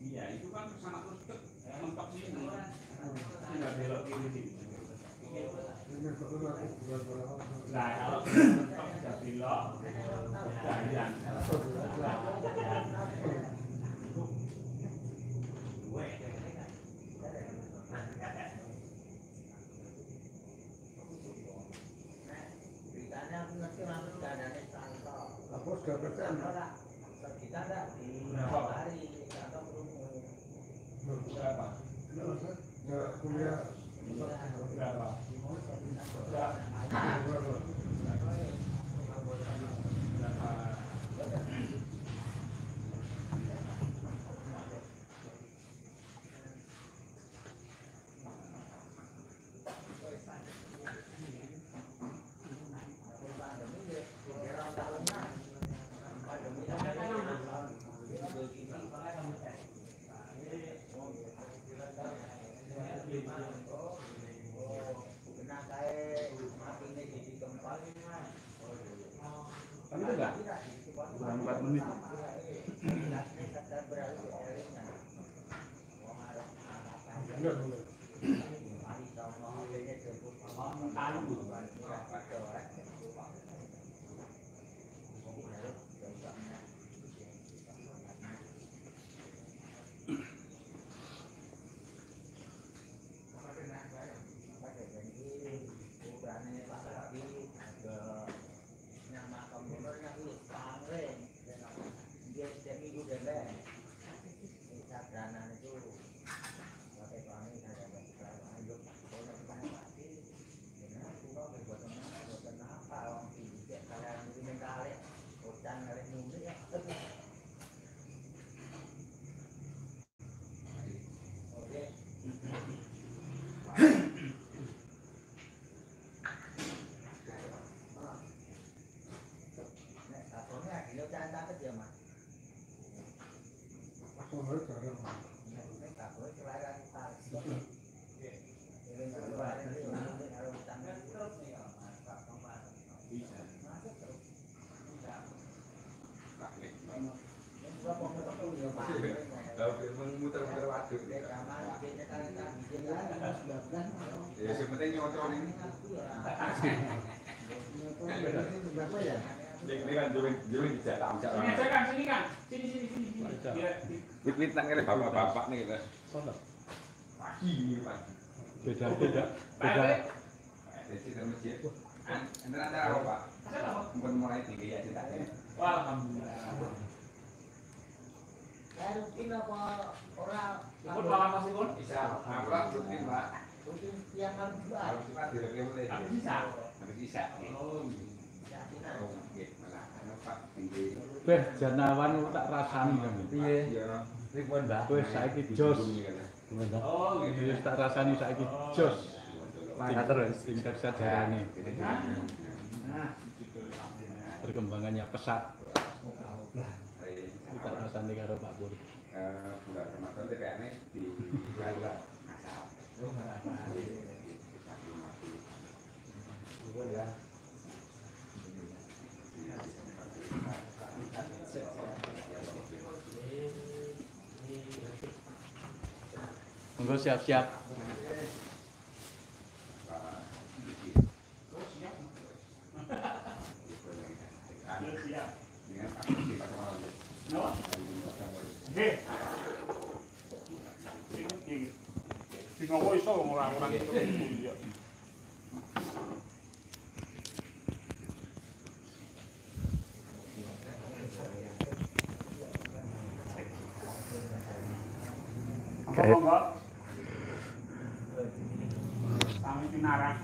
Iya, itu kan sangat mentok sini. Nggak belok kiri. Nah, kalau mentok nggak belok, jalan. Beritanya aku ngerti langsung keadaannya santai. Apa sudah percaya? Kita ada di hari atau Berapa? Kuliah Berapa? Kamu itu enggak? Kurang 4 menit. Muter-muter waduk. Ya, sebenarnya nyocok ini. berapa ya? Ini kan join tidak tahu cak. Sini aja kan, sini kan. Sini. Wit-wit nang ngene bapak-bapak nih kita. Sono. Pagi ini pagi. Beda. Jadi kita masjid. Enten acara apa, Pak? Mungkin mulai tinggi ya ceritanya. Alhamdulillah. rutin apa orang Ikut malam masih pun? Bisa. Apa rutin, Pak? rutin tiap hari juga Harus kita direkam oleh. Bisa. Habis bisa. Oh, Oke, malah Pak tinggi. Beh, janawan tak rasani kan. Iya. Ribuan Mbak. Wis saiki jos. Oh, gitu. Wis tak rasani saiki jos. Mangga terus. Tingkat sajarane. Nah, Perkembangannya pesat. Kita rasani karo Pak Pur. Bulan Ramadan itu kayaknya di Jawa. Monggo siap-siap. Singapura iso orang-orang itu. Kayak Kami pinarang.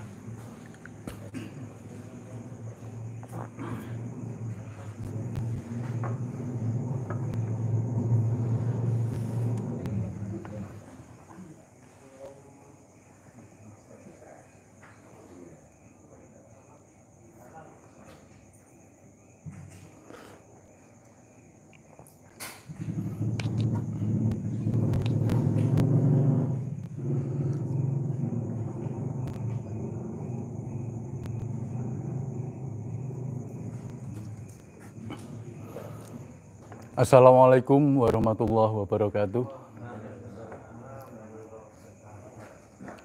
Assalamualaikum warahmatullahi wabarakatuh.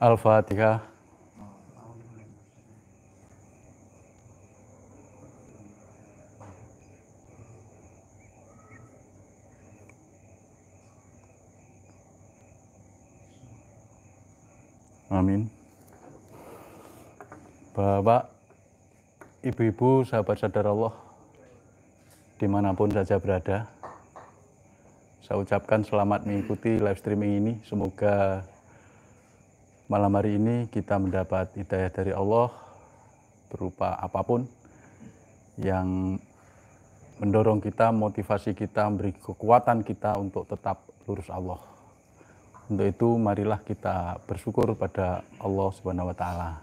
Al-Fatihah. Amin. Bapak, ibu-ibu, sahabat sadar Allah, dimanapun saja berada, saya ucapkan selamat mengikuti live streaming ini. Semoga malam hari ini kita mendapat hidayah dari Allah berupa apapun yang mendorong kita, motivasi kita, memberi kekuatan kita untuk tetap lurus Allah. Untuk itu marilah kita bersyukur pada Allah Subhanahu wa taala.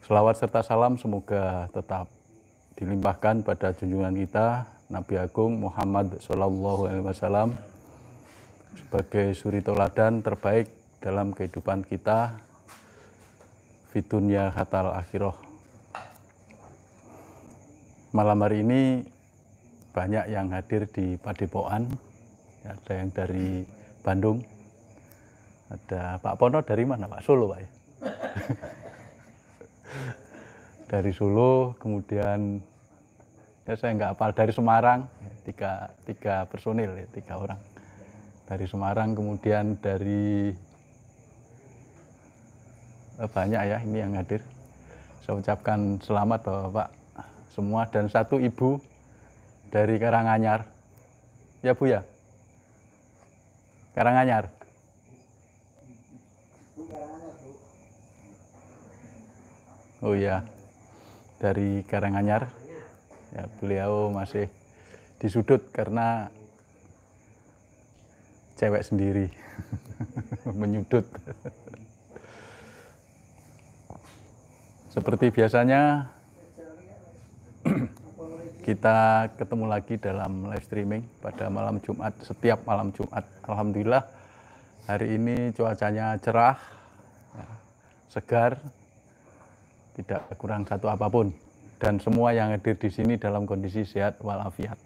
Selawat serta salam semoga tetap dilimpahkan pada junjungan kita Nabi Agung Muhammad SAW sebagai suri teladan terbaik dalam kehidupan kita fi dunya hatal akhirah. Malam hari ini banyak yang hadir di Padepokan, ada yang dari Bandung, ada Pak Pono dari mana Pak? Solo Pak ya? Dari Solo, kemudian ya saya nggak hafal, dari Semarang, tiga personil ya, 3 orang dari Semarang, kemudian dari banyak ya ini yang hadir. Saya ucapkan selamat Bapak-bapak semua dan 1 ibu dari Karanganyar ya Bu ya, Karanganyar. Oh iya, dari Karanganyar. Ya, beliau masih di sudut karena cewek sendiri menyudut. Seperti biasanya kita ketemu lagi dalam live streaming pada malam Jumat, setiap malam Jumat. Alhamdulillah hari ini cuacanya cerah, segar, tidak kurang satu apapun. Dan semua yang hadir di sini dalam kondisi sehat walafiat.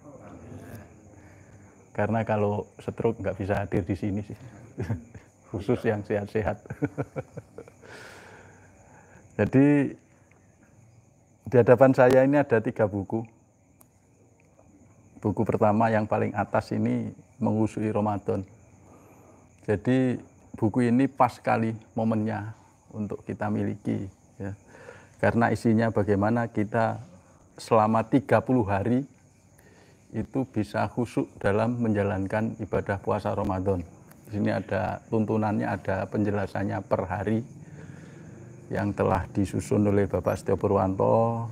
Karena kalau stroke nggak bisa hadir di sini sih, khusus yang sehat-sehat. Jadi di hadapan saya ini ada 3 buku. Buku pertama yang paling atas ini Mengusui Ramadan. Jadi buku ini pas sekali momennya untuk kita miliki. Ya. Karena isinya bagaimana kita selama 30 hari itu bisa khusyuk dalam menjalankan ibadah puasa Ramadan. Di sini ada tuntunannya, ada penjelasannya per hari yang telah disusun oleh Bapak Setyo Purwanto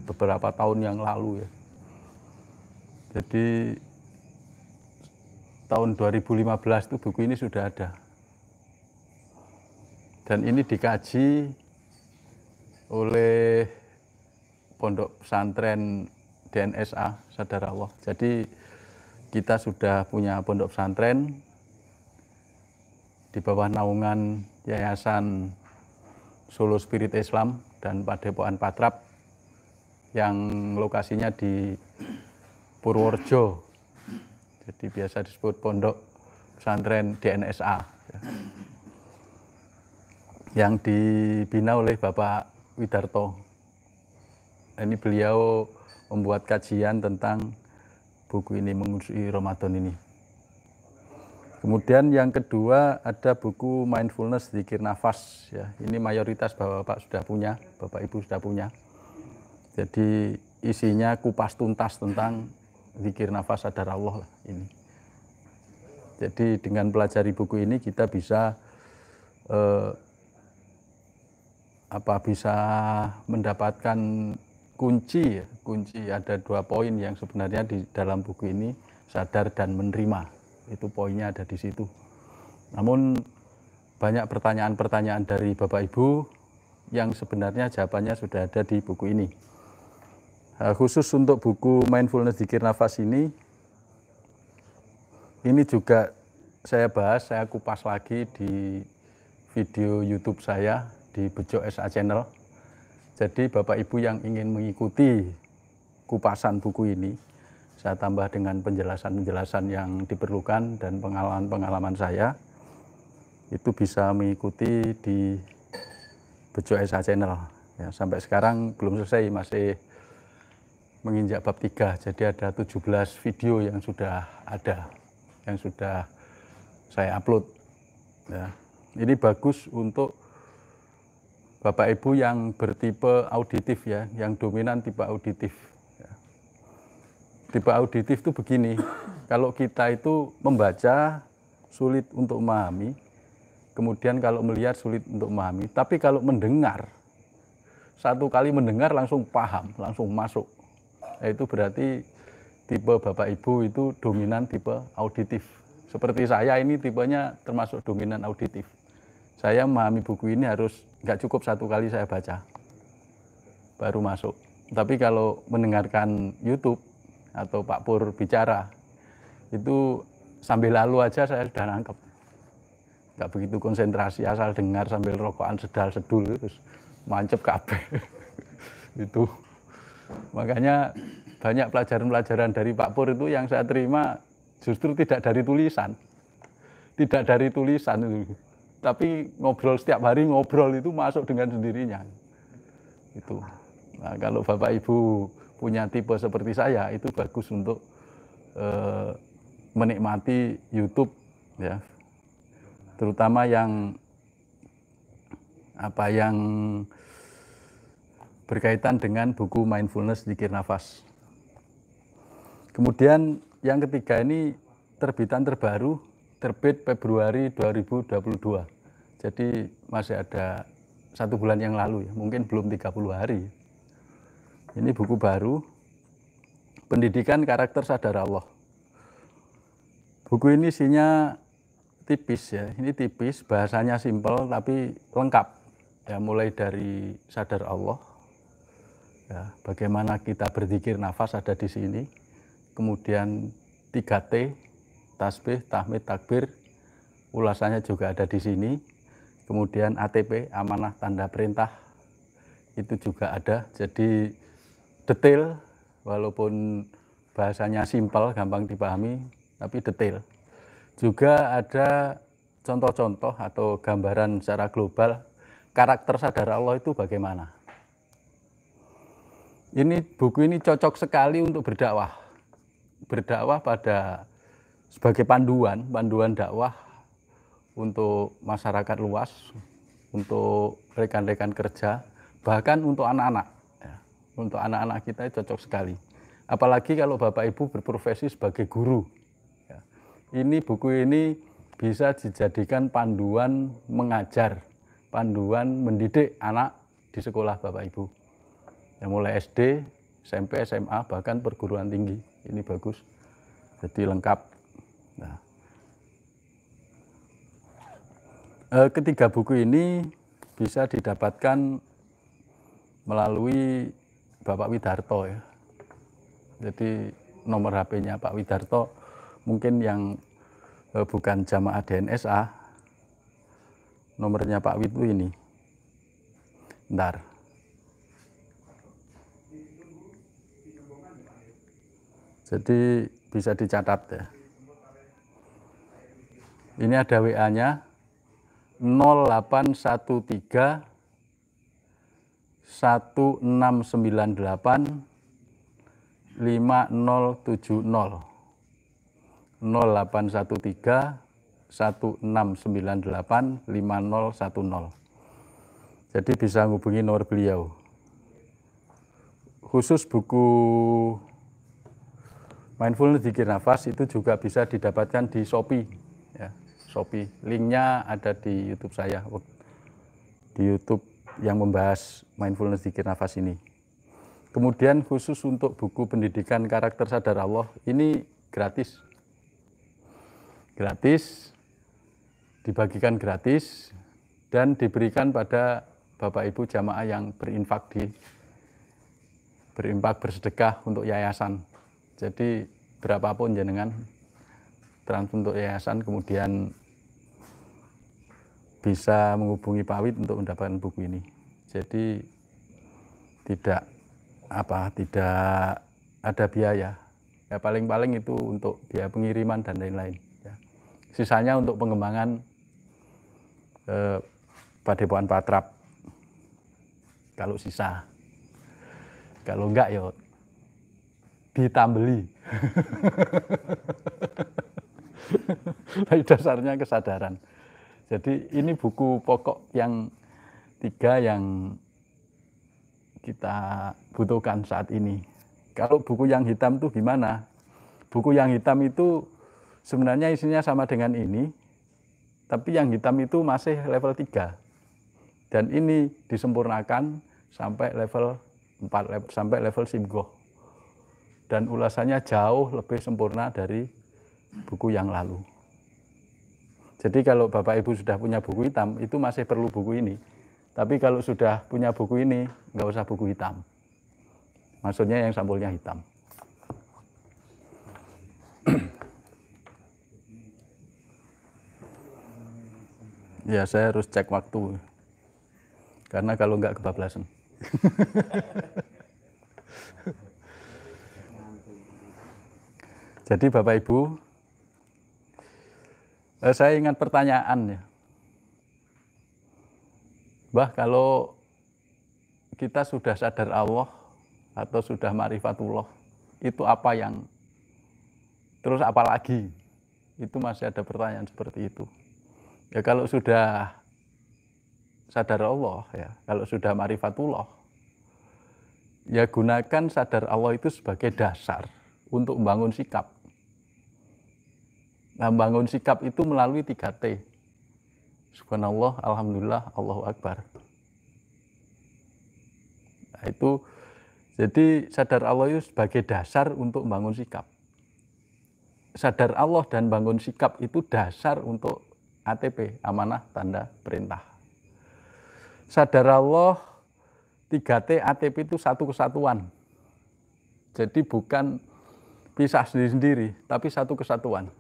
beberapa tahun yang lalu ya. Jadi tahun 2015 itu buku ini sudah ada. Dan ini dikaji oleh Pondok Pesantren DNSA Sadar Allah. Jadi kita sudah punya pondok pesantren di bawah naungan Yayasan Solo Spirit Islam dan Padepokan Patrap yang lokasinya di Purworejo. Jadi biasa disebut Pondok Pesantren DNSA. Yang dibina oleh Bapak Widarto. Ini beliau membuat kajian tentang buku ini, Menguji Ramadan ini. Kemudian yang kedua ada buku Mindfulness Zikir Nafas. Ya, ini mayoritas Bapak sudah punya, Bapak Ibu sudah punya. Jadi isinya kupas tuntas tentang zikir nafas sadar Allah ini. Jadi dengan pelajari buku ini kita bisa bisa mendapatkan kunci ada 2 poin yang sebenarnya di dalam buku ini, sadar dan menerima. Itu poinnya ada di situ. Namun banyak pertanyaan-pertanyaan dari Bapak Ibu yang sebenarnya jawabannya sudah ada di buku ini. Khusus untuk buku Mindfulness Zikir Nafas ini juga saya bahas, saya kupas lagi di video YouTube saya di Bejo SA Channel. Jadi Bapak Ibu yang ingin mengikuti kupasan buku ini, saya tambah dengan penjelasan-penjelasan yang diperlukan dan pengalaman-pengalaman saya, itu bisa mengikuti di Bejo SA Channel. Ya, sampai sekarang belum selesai, masih menginjak bab 3, jadi ada 17 video yang sudah ada, yang sudah saya upload. Ya, ini bagus untuk Bapak Ibu yang bertipe auditif ya, yang dominan tipe auditif. Ya. Tipe auditif itu begini, kalau kita itu membaca sulit untuk memahami, kemudian kalau melihat sulit untuk memahami, tapi kalau mendengar, satu kali mendengar langsung paham, langsung masuk. Nah, itu berarti tipe Bapak Ibu itu dominan tipe auditif. Seperti saya ini tipenya termasuk dominan auditif. Saya memahami buku ini harus nggak cukup 1 kali saya baca, baru masuk. Tapi kalau mendengarkan YouTube atau Pak Pur bicara, itu sambil lalu aja saya sudah nangkep. Nggak begitu konsentrasi, asal dengar sambil rokokan sedal-sedul, terus mancep kabeh. Itu. Makanya banyak pelajaran-pelajaran dari Pak Pur itu yang saya terima justru tidak dari tulisan. Tidak dari tulisan itu. Tapi ngobrol setiap hari, ngobrol itu masuk dengan sendirinya. Itu. Nah, kalau Bapak Ibu punya tipe seperti saya, itu bagus untuk menikmati YouTube ya. Terutama yang berkaitan dengan buku Mindfulness Zikir Nafas. Kemudian yang ketiga ini terbitan terbaru, terbit Februari 2022. Jadi masih ada 1 bulan yang lalu ya, mungkin belum 30 hari. Ini buku baru, Pendidikan Karakter Sadar Allah. Buku ini isinya tipis ya, ini tipis, bahasanya simpel tapi lengkap. Ya, mulai dari sadar Allah, ya, bagaimana kita berzikir nafas ada di sini. Kemudian 3T, tasbih, tahmid, takbir, ulasannya juga ada di sini. Kemudian ATP, amanah tanda perintah, itu juga ada. Jadi detail, walaupun bahasanya simpel, gampang dipahami, tapi detail. Juga ada contoh-contoh atau gambaran secara global, karakter sadar Allah itu bagaimana. Ini buku ini cocok sekali untuk berdakwah. Berdakwah sebagai panduan dakwah untuk masyarakat luas, untuk rekan-rekan kerja, bahkan untuk anak-anak. Ya, untuk anak-anak kita cocok sekali. Apalagi kalau Bapak Ibu berprofesi sebagai guru. Ya, ini buku ini bisa dijadikan panduan mengajar, panduan mendidik anak di sekolah Bapak Ibu. Yang mulai SD, SMP, SMA, bahkan perguruan tinggi. Ini bagus, jadi lengkap. Nah, Ketiga buku ini bisa didapatkan melalui Bapak Widarto ya. Jadi nomor HP-nya Pak Widarto mungkin yang bukan jamaah DNSA, nomornya Pak Wid itu ini. Ntar. Jadi bisa dicatat ya. Ini ada WA-nya 0813 1698 5070. 0813 1698 5010. Jadi bisa hubungi nomor beliau. Khusus buku Mindfulness Zikir Nafas itu juga bisa didapatkan di Shopee ya. Shopee, linknya ada di YouTube saya, di YouTube yang membahas Mindfulness Zikir Nafas ini. Kemudian khusus untuk buku pendidikan karakter sadar Allah, ini gratis. Gratis, dibagikan gratis, dan diberikan pada Bapak Ibu jamaah yang berinfak bersedekah untuk yayasan. Jadi berapapun jenengan transfer untuk yayasan, kemudian bisa menghubungi Pak Wid untuk mendapatkan buku ini. Jadi tidak ada biaya. Ya paling-paling itu untuk biaya pengiriman dan lain-lain. Ya. Sisanya untuk pengembangan Padepokan Patrap. Kalau sisa, kalau enggak ya ditambeli. Tapi dasarnya kesadaran. Jadi ini buku pokok yang 3 yang kita butuhkan saat ini. Kalau buku yang hitam itu gimana? Buku yang hitam itu sebenarnya isinya sama dengan ini, tapi yang hitam itu masih level 3. Dan ini disempurnakan sampai level 4, sampai level Simgoh. Dan ulasannya jauh lebih sempurna dari buku yang lalu. Jadi kalau Bapak Ibu sudah punya buku hitam, itu masih perlu buku ini. Tapi kalau sudah punya buku ini, nggak usah buku hitam. Maksudnya yang sampulnya hitam. Ya, saya harus cek waktu. Karena kalau nggak kebablasan. Jadi Bapak Ibu, saya ingat pertanyaan ya. Bah, kalau kita sudah sadar Allah atau sudah ma'rifatullah, itu apa yang terus apa lagi? Itu masih ada pertanyaan seperti itu. Ya kalau sudah sadar Allah ya, kalau sudah ma'rifatullah, ya gunakan sadar Allah itu sebagai dasar untuk membangun sikap. Nah, membangun sikap itu melalui 3T. Subhanallah, Alhamdulillah, Allahu Akbar. Nah, itu jadi sadar Allah itu sebagai dasar untuk membangun sikap. Sadar Allah dan bangun sikap itu dasar untuk ATP, amanah tanda perintah. Sadar Allah 3T ATP itu satu kesatuan. Jadi bukan pisah sendiri-sendiri, tapi satu kesatuan.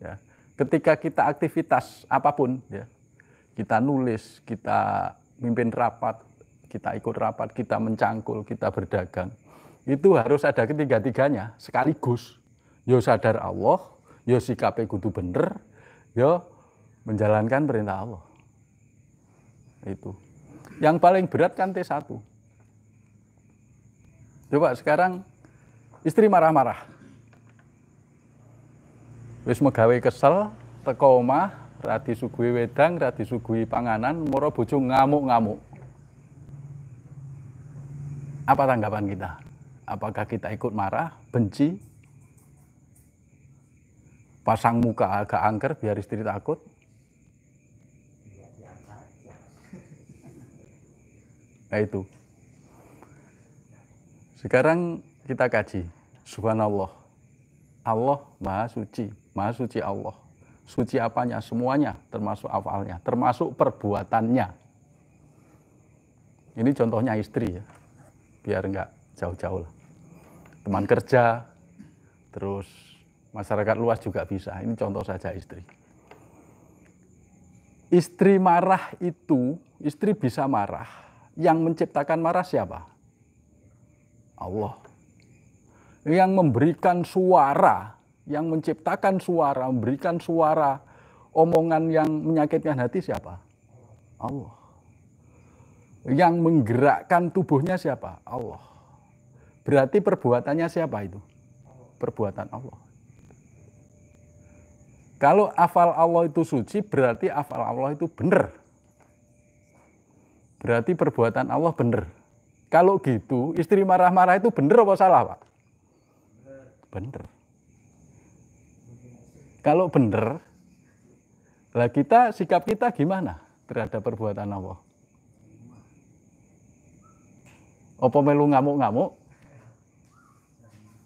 Ya. Ketika kita aktivitas apapun, ya, kita nulis, kita mimpin rapat, kita ikut rapat, kita mencangkul, kita berdagang, itu harus ada ketiga-tiganya sekaligus. Yo sadar Allah, yo sikapnya kudu bener, yo menjalankan perintah Allah. Itu. Yang paling berat kan T1. Coba sekarang istri marah-marah. Wis megawe kesel, teko omah, ra disuguhi wedang, ra disuguhi panganan, moro bojo ngamuk-ngamuk. Apa tanggapan kita? Apakah kita ikut marah, benci, pasang muka agak angker biar istri takut? Nah itu. Sekarang kita kaji. Subhanallah. Allah Maha Suci Allah. Suci apanya? Semuanya, termasuk afalnya, termasuk perbuatannya. Ini contohnya istri ya, biar nggak jauh-jauh lah. Teman kerja, terus masyarakat luas juga bisa. Ini contoh saja istri. Istri marah itu, istri bisa marah. Yang menciptakan marah siapa? Allah. Yang memberikan suara, yang menciptakan suara, memberikan suara, omongan yang menyakitkan hati siapa? Allah. Yang menggerakkan tubuhnya siapa? Allah. Berarti perbuatannya siapa itu? Perbuatan Allah. Kalau afal Allah itu suci, berarti afal Allah itu benar. Berarti perbuatan Allah benar. Kalau gitu, istri marah-marah itu benar apa salah, Pak? Benar. Kalau benar, lah sikap kita gimana terhadap perbuatan Allah? Apa melu ngamuk-ngamuk?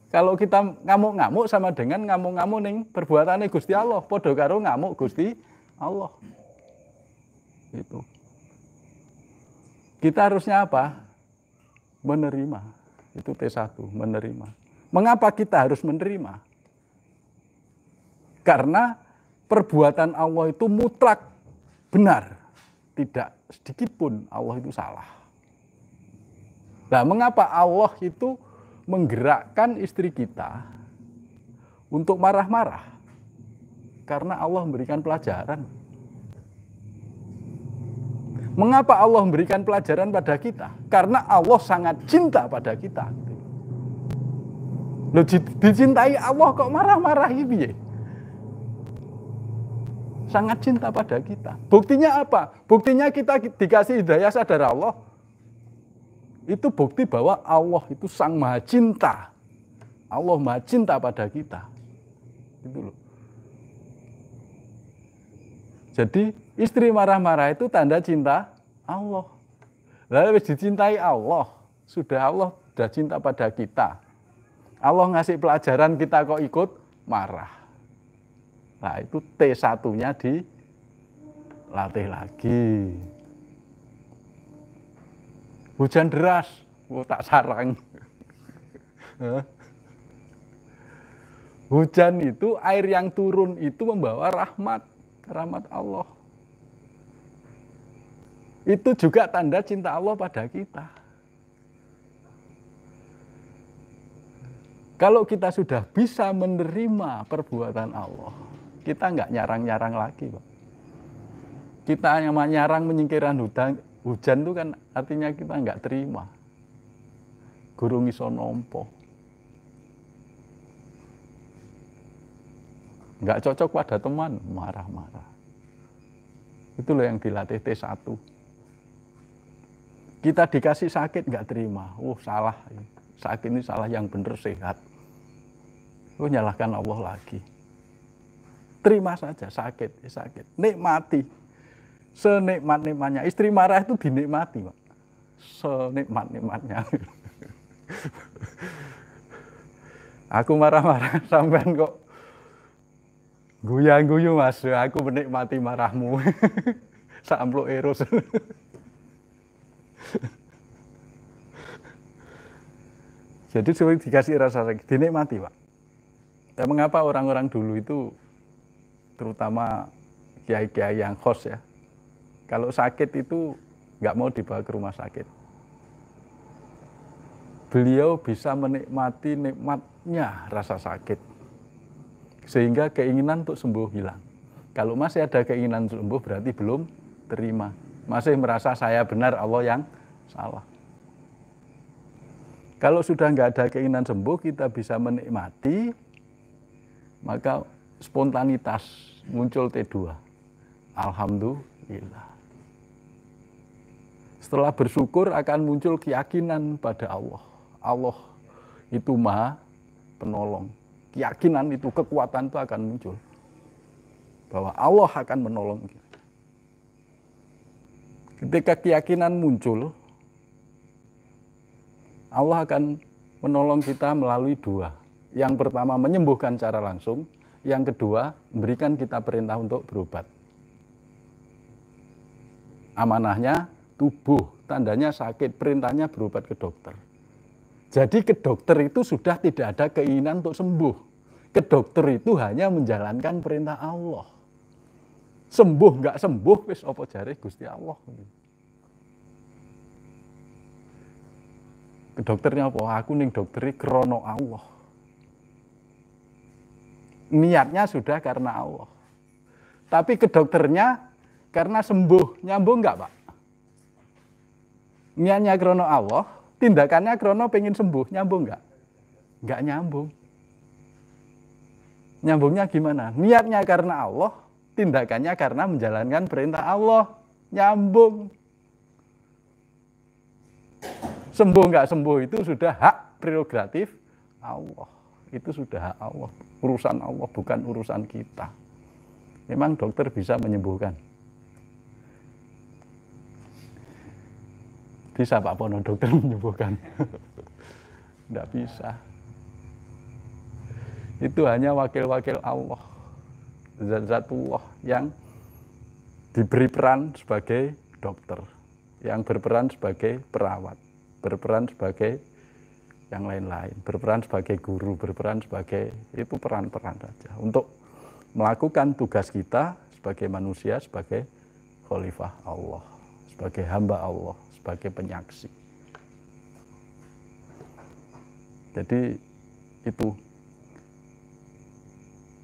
Kalau kita ngamuk-ngamuk sama dengan ngamuk-ngamuk ning perbuatannya Gusti Allah, padha karo ngamuk Gusti Allah. Itu. Kita harusnya apa? Menerima. Itu T1, menerima. Mengapa kita harus menerima? Karena perbuatan Allah itu mutlak benar. Tidak sedikit pun Allah itu salah. Nah, mengapa Allah itu menggerakkan istri kita untuk marah-marah? Karena Allah memberikan pelajaran. Mengapa Allah memberikan pelajaran pada kita? Karena Allah sangat cinta pada kita. Loh, dicintai Allah kok marah-marah piye? Sangat cinta pada kita. Buktinya apa? Buktinya kita dikasih hidayah sadar Allah. Itu bukti bahwa Allah itu sang maha cinta. Allah maha cinta pada kita. Itu loh. Jadi istri marah-marah itu tanda cinta Allah. Lalu dicintai Allah. Allah sudah cinta pada kita. Allah ngasih pelajaran, kita kok ikut marah. Nah itu T1-nya dilatih lagi. Hujan deras, tak sarang. Hujan itu, air yang turun itu membawa rahmat Allah. Itu juga tanda cinta Allah pada kita. Kalau kita sudah bisa menerima perbuatan Allah, kita nggak nyarang-nyarang lagi, Pak. Kita yang nyarang menyingkirkan hujan itu kan artinya kita nggak terima. Guru iso nompo. Nggak cocok pada teman, marah-marah. Itu loh yang dilatih T1. Kita dikasih sakit nggak terima. Salah. Sakit ini salah, yang benar sehat. Nyalahkan Allah lagi. Terima saja sakit. Nikmati. Senikmat-nikmatnya. Istri marah itu dinikmati, Pak. Senikmat-nikmatnya. Aku marah-marah sampean kok guyang-guyu, Mas. Aku menikmati marahmu. Sampluk eros. Jadi sering dikasih rasa sakit, dinikmati, Pak. Dan mengapa orang-orang dulu itu, terutama kiai-kiai yang khos ya, kalau sakit itu nggak mau dibawa ke rumah sakit. Beliau bisa menikmati nikmatnya rasa sakit, sehingga keinginan untuk sembuh hilang. Kalau masih ada keinginan sembuh berarti belum terima. Masih merasa saya benar, Allah yang salah. Kalau sudah nggak ada keinginan sembuh, kita bisa menikmati, maka spontanitas muncul T2. Alhamdulillah. Setelah bersyukur akan muncul keyakinan pada Allah. Allah itu maha penolong. Keyakinan itu, kekuatan itu akan muncul. Bahwa Allah akan menolong kita. Ketika keyakinan muncul, Allah akan menolong kita melalui dua. Yang pertama menyembuhkan secara langsung, Yang kedua, memberikan kita perintah untuk berobat. Amanahnya tubuh, tandanya sakit, perintahnya berobat ke dokter. Jadi ke dokter itu sudah tidak ada keinginan untuk sembuh. Ke dokter itu hanya menjalankan perintah Allah. Sembuh nggak sembuh, wis apa jare Gusti Allah. Ke dokternya apa? Aku ning dokteri krono Allah. Niatnya sudah karena Allah. Tapi ke dokternya karena sembuh, nyambung nggak Pak? Niatnya krono Allah, tindakannya krono pengen sembuh, nyambung nggak? Nggak nyambung. Nyambungnya gimana? Niatnya karena Allah, tindakannya karena menjalankan perintah Allah, nyambung. Sembuh nggak sembuh itu sudah hak prerogatif Allah. Itu sudah hak Allah, urusan Allah, bukan urusan kita. Memang dokter bisa menyembuhkan. Bisa Pak Pono dokter menyembuhkan? Tidak bisa. Itu hanya wakil-wakil Allah, zat-zatullah yang diberi peran sebagai dokter, yang berperan sebagai perawat, berperan sebagai yang lain-lain, berperan sebagai guru, berperan sebagai itu peran-peran saja untuk melakukan tugas kita sebagai manusia, sebagai khalifah Allah, sebagai hamba Allah, sebagai penyaksi. Jadi itu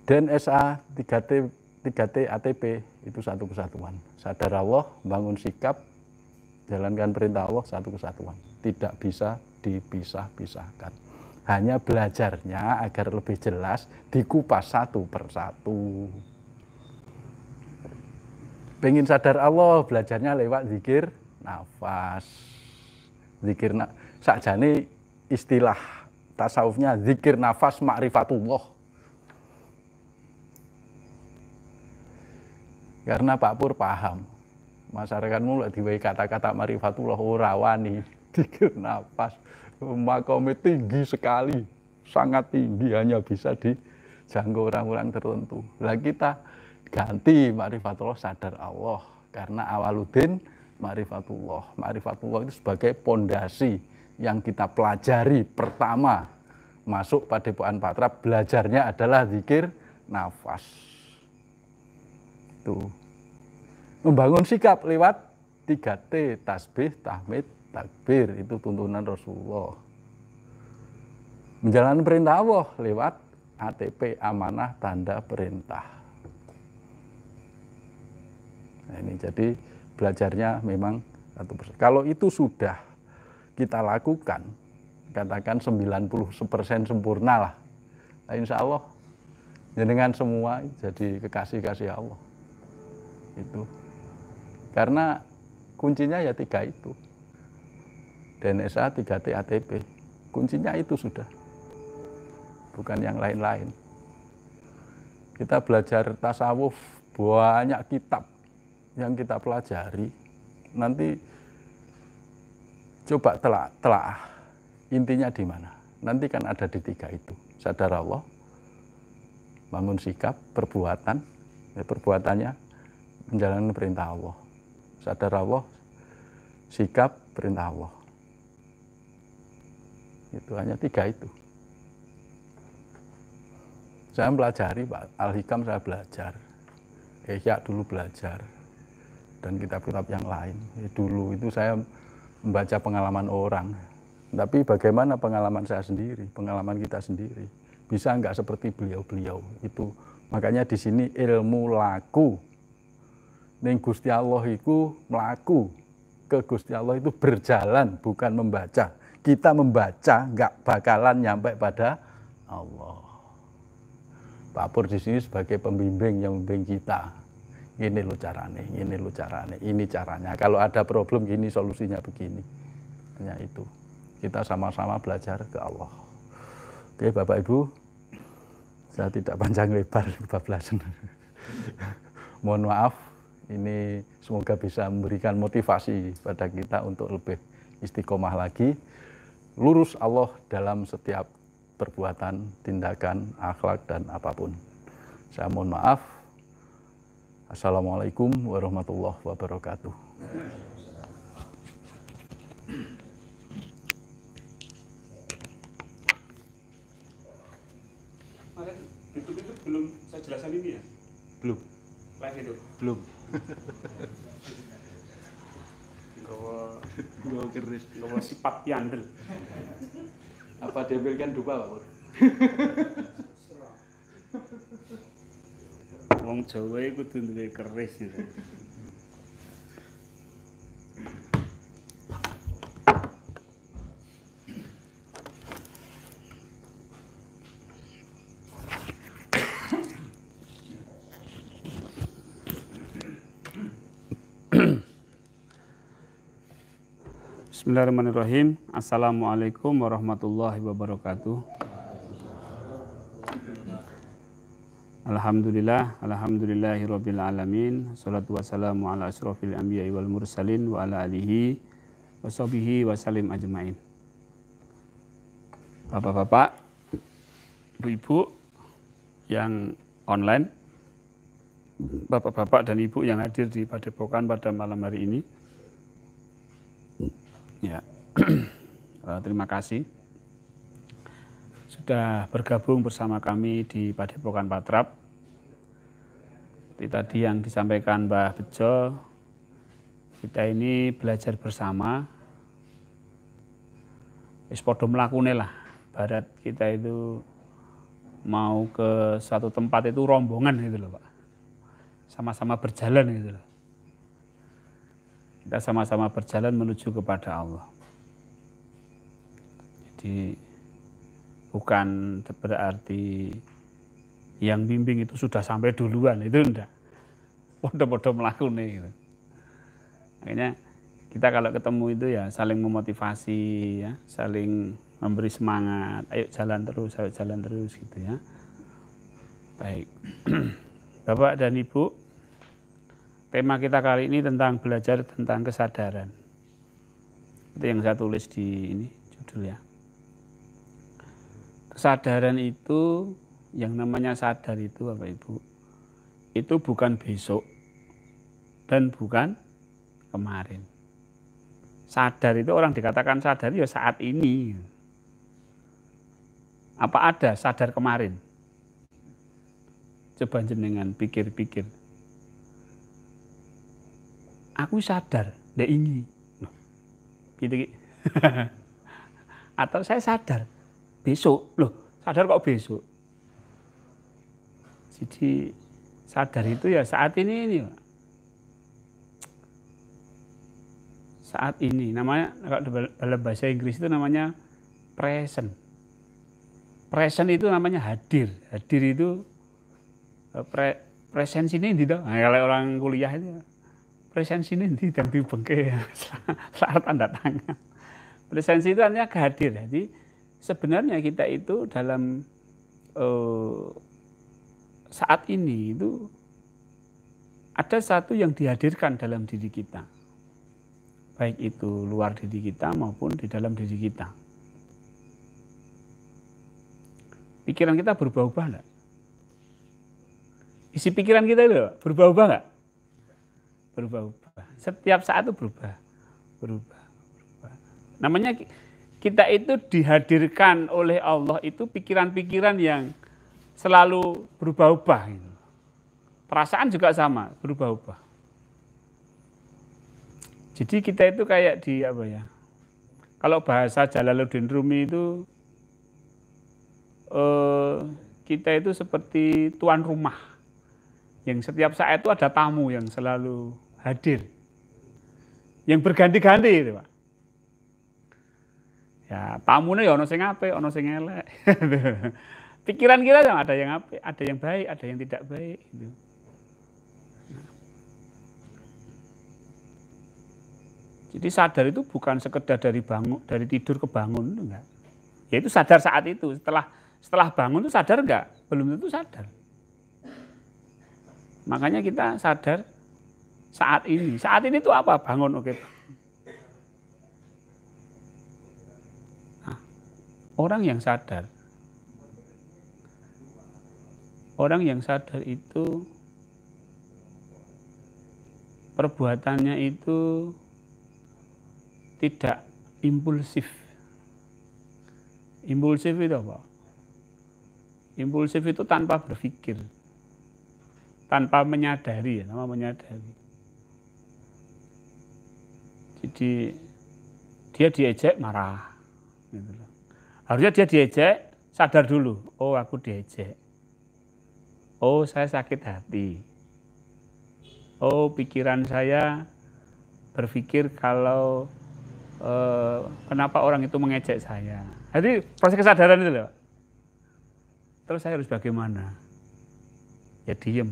DNSA 3T ATP itu satu kesatuan. Sadar Allah, bangun sikap, jalankan perintah Allah, satu kesatuan. Tidak bisa dipisah-pisahkan. Hanya belajarnya agar lebih jelas dikupas satu persatu. Pengen sadar Allah, belajarnya lewat zikir nafas. Zikir sakjane istilah tasawufnya zikir nafas ma'rifatullah. Karena Pak Pur paham, masyarakat mulai diwai kata-kata ma'rifatullah ora wani, zikir nafas, makomnya tinggi sekali, sangat tinggi, hanya bisa dijangkau orang-orang tertentu. Lah kita ganti ma'rifatullah sadar Allah, karena awaludin ma'rifatullah. Ma'rifatullah itu sebagai pondasi yang kita pelajari pertama masuk Padepokan Patra, belajarnya adalah zikir nafas. Itu membangun sikap lewat 3T, tasbih, tahmid, takbir, itu tuntunan Rasulullah. Menjalankan perintah Allah lewat ATP, amanah tanda perintah. Nah, ini jadi belajarnya memang 1%. Kalau itu sudah kita lakukan, katakan 90% sempurna lah. Nah, insya Allah jenengan semua jadi kekasih-kasih Allah. Itu karena kuncinya ya 3 itu. DNSA 3T ATP, kuncinya itu sudah, bukan yang lain-lain. Kita belajar tasawuf, banyak kitab yang kita pelajari. Nanti coba telah intinya di mana. Nanti kan ada di 3 itu. Sadar Allah, bangun sikap, perbuatan, ya perbuatannya menjalankan perintah Allah. Sadar Allah, sikap, perintah Allah. Itu hanya 3 itu. Saya pelajari Pak Al-Hikam, saya belajar. Ihya dulu belajar. Dan kitab-kitab yang lain. Dulu itu saya membaca pengalaman orang. Tapi bagaimana pengalaman saya sendiri, pengalaman kita sendiri. Bisa enggak seperti beliau-beliau itu. Makanya di sini ilmu laku. Ning Gusti Allah itu melaku. Ke Gusti Allah itu berjalan, bukan membaca. Kita membaca nggak bakalan nyampe pada Allah. Pak Pur di sini sebagai pembimbing yang membimbing kita. Ini lo carane, ini lo carane, ini caranya. Kalau ada problem gini, solusinya begini. Hanya itu. Kita sama-sama belajar ke Allah. Oke, Bapak Ibu, saya tidak panjang lebar kebablasan. Mohon maaf. Ini semoga bisa memberikan motivasi pada kita untuk lebih istiqomah lagi. Lurus Allah dalam setiap perbuatan, tindakan, akhlak, dan apapun. Saya mohon maaf. Assalamualaikum warahmatullahi wabarakatuh. Kemarin YouTube itu belum saya jelaskan ini ya? Belum. Live itu? Belum. Gawa keris, gawa sifat piandel. Apa diambilkan dupa, Pak Pur? Wong Jawa iku kudu duwe keris gitu. Bismillahirrahmanirrahim. Assalamualaikum warahmatullahi wabarakatuh. Alhamdulillahirabbil alamin. Shalatu wassalamu ala asyrofil anbiya'i wal mursalin wa ala alihi washabihi wasallim ajmain. Bapak-bapak, ibu-ibu yang online, bapak-bapak dan ibu yang hadir di Padepokan pada malam hari ini. Ya, terima kasih sudah bergabung bersama kami di Padepokan Patrap. Seperti tadi yang disampaikan Mbah Bejo, kita ini belajar bersama. Wis padha mlakune lah. Barat kita itu mau ke suatu tempat itu rombongan gitu loh Pak. Sama-sama berjalan gitu loh. Kita sama-sama berjalan menuju kepada Allah. Jadi bukan berarti yang bimbing itu sudah sampai duluan, itu enggak. Podo-podo melakukan gitu. Makanya kita kalau ketemu itu ya saling memotivasi, ya, saling memberi semangat. Ayo jalan terus gitu ya. Baik. Bapak dan Ibu, tema kita kali ini tentang belajar tentang kesadaran. Itu yang saya tulis di ini judulnya. Kesadaran itu, yang namanya sadar itu Bapak Ibu, itu bukan besok dan bukan kemarin. Sadar itu orang dikatakan sadar ya saat ini. Apa ada sadar kemarin? Coba jenengan pikir-pikir. Aku sadar, ndak ini. Gitu. Atau saya sadar, besok. Loh, sadar kok besok? Jadi sadar itu ya saat ini Pak. Saat ini, namanya kalau dalam bahasa Inggris itu namanya present. Present itu namanya hadir. Hadir itu presensi ini tidak. Nah, kalau orang kuliah itu presensi ini tidak dibengke saat tanda tangan. Presensi itu artinya hadir. Jadi sebenarnya kita itu dalam saat ini itu ada satu yang dihadirkan dalam diri kita. Baik itu luar diri kita maupun di dalam diri kita. Pikiran kita berubah-ubah enggak? Isi pikiran kita itu berubah-ubah enggak? Berubah-ubah. Setiap saat itu berubah. Namanya kita itu dihadirkan oleh Allah itu pikiran-pikiran yang selalu berubah-ubah. Perasaan juga sama, berubah-ubah. Jadi kita itu kayak di apa ya? Kalau bahasa Jalaluddin Rumi itu kita itu seperti tuan rumah yang setiap saat itu ada tamu yang selalu hadir, yang berganti-ganti itu Pak. Ya tamunya ya ono sing apik, ono sing elek. Pikiran kita ada yang apik, ada yang baik, ada yang tidak baik. Gitu. Jadi sadar itu bukan sekedar dari tidur ke bangun, enggak. Ya itu sadar saat itu. Setelah bangun itu sadar enggak? Belum tentu sadar. Makanya kita sadar saat ini. Saat ini itu apa? Bangun, oke. Nah, orang yang sadar, orang yang sadar itu perbuatannya itu tidak impulsif. Impulsif itu apa? Impulsif itu tanpa berpikir, tanpa menyadari, nama menyadari. Jadi dia diejek marah. Gitu loh. Harusnya dia diejek, sadar dulu, oh aku diejek. Oh saya sakit hati. Oh pikiran saya berpikir kalau kenapa orang itu mengejek saya. Jadi proses kesadaran itu loh. Terus saya harus bagaimana? Ya diem.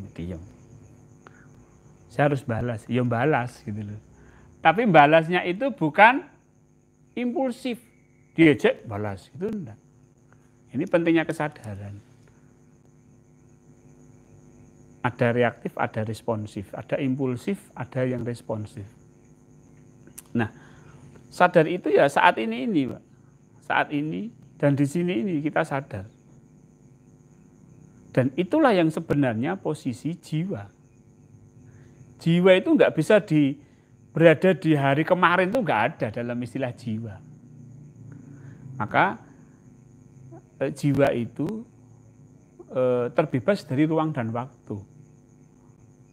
Saya harus balas, ya balas gitu loh. Tapi balasnya itu bukan impulsif. Diejek, balas, itu enggak. Ini pentingnya kesadaran. Ada reaktif, ada responsif. Ada impulsif, ada yang responsif. Nah, sadar itu ya saat ini Pak. Saat ini dan di sini ini kita sadar. Dan itulah yang sebenarnya posisi jiwa. Jiwa itu nggak bisa berada di hari kemarin itu nggak ada dalam istilah jiwa. Maka jiwa itu terbebas dari ruang dan waktu.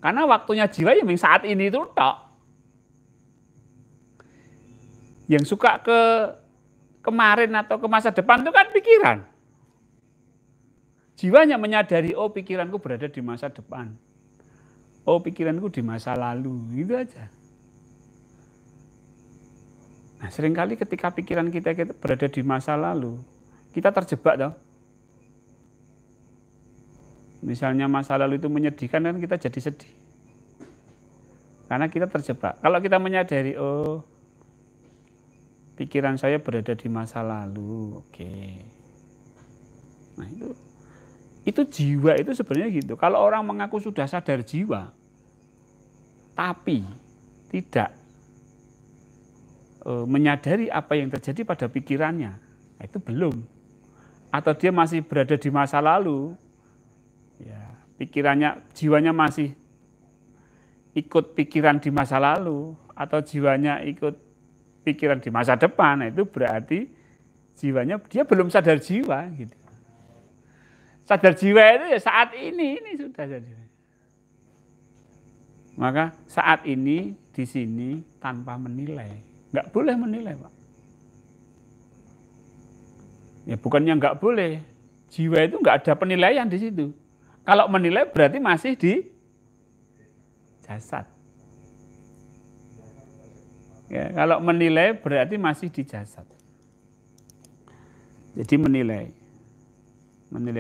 Karena waktunya jiwa yang saat ini itu tok. Yang suka ke kemarin atau ke masa depan itu kan pikiran. Jiwanya menyadari, oh pikiranku berada di masa depan. Oh pikiranku di masa lalu, gitu aja. Nah seringkali ketika pikiran kita berada di masa lalu, kita terjebak toh. Misalnya masa lalu itu menyedihkan kan kita jadi sedih. Karena kita terjebak. Kalau kita menyadari, oh pikiran saya berada di masa lalu, oke. Nah itu jiwa itu sebenarnya gitu. Kalau orang mengaku sudah sadar jiwa, tapi tidak menyadari apa yang terjadi pada pikirannya, itu belum. Atau dia masih berada di masa lalu, ya pikirannya, jiwanya masih ikut pikiran di masa lalu, atau jiwanya ikut pikiran di masa depan, nah itu berarti jiwanya dia belum sadar jiwa gitu. Sadar jiwa itu ya saat ini sudah sadar. Maka saat ini di sini tanpa menilai, nggak boleh menilai Pak. Ya bukannya nggak boleh, jiwa itu nggak ada penilaian di situ. Kalau menilai berarti masih di jasad. Ya, kalau menilai berarti masih di jasad. Jadi menilai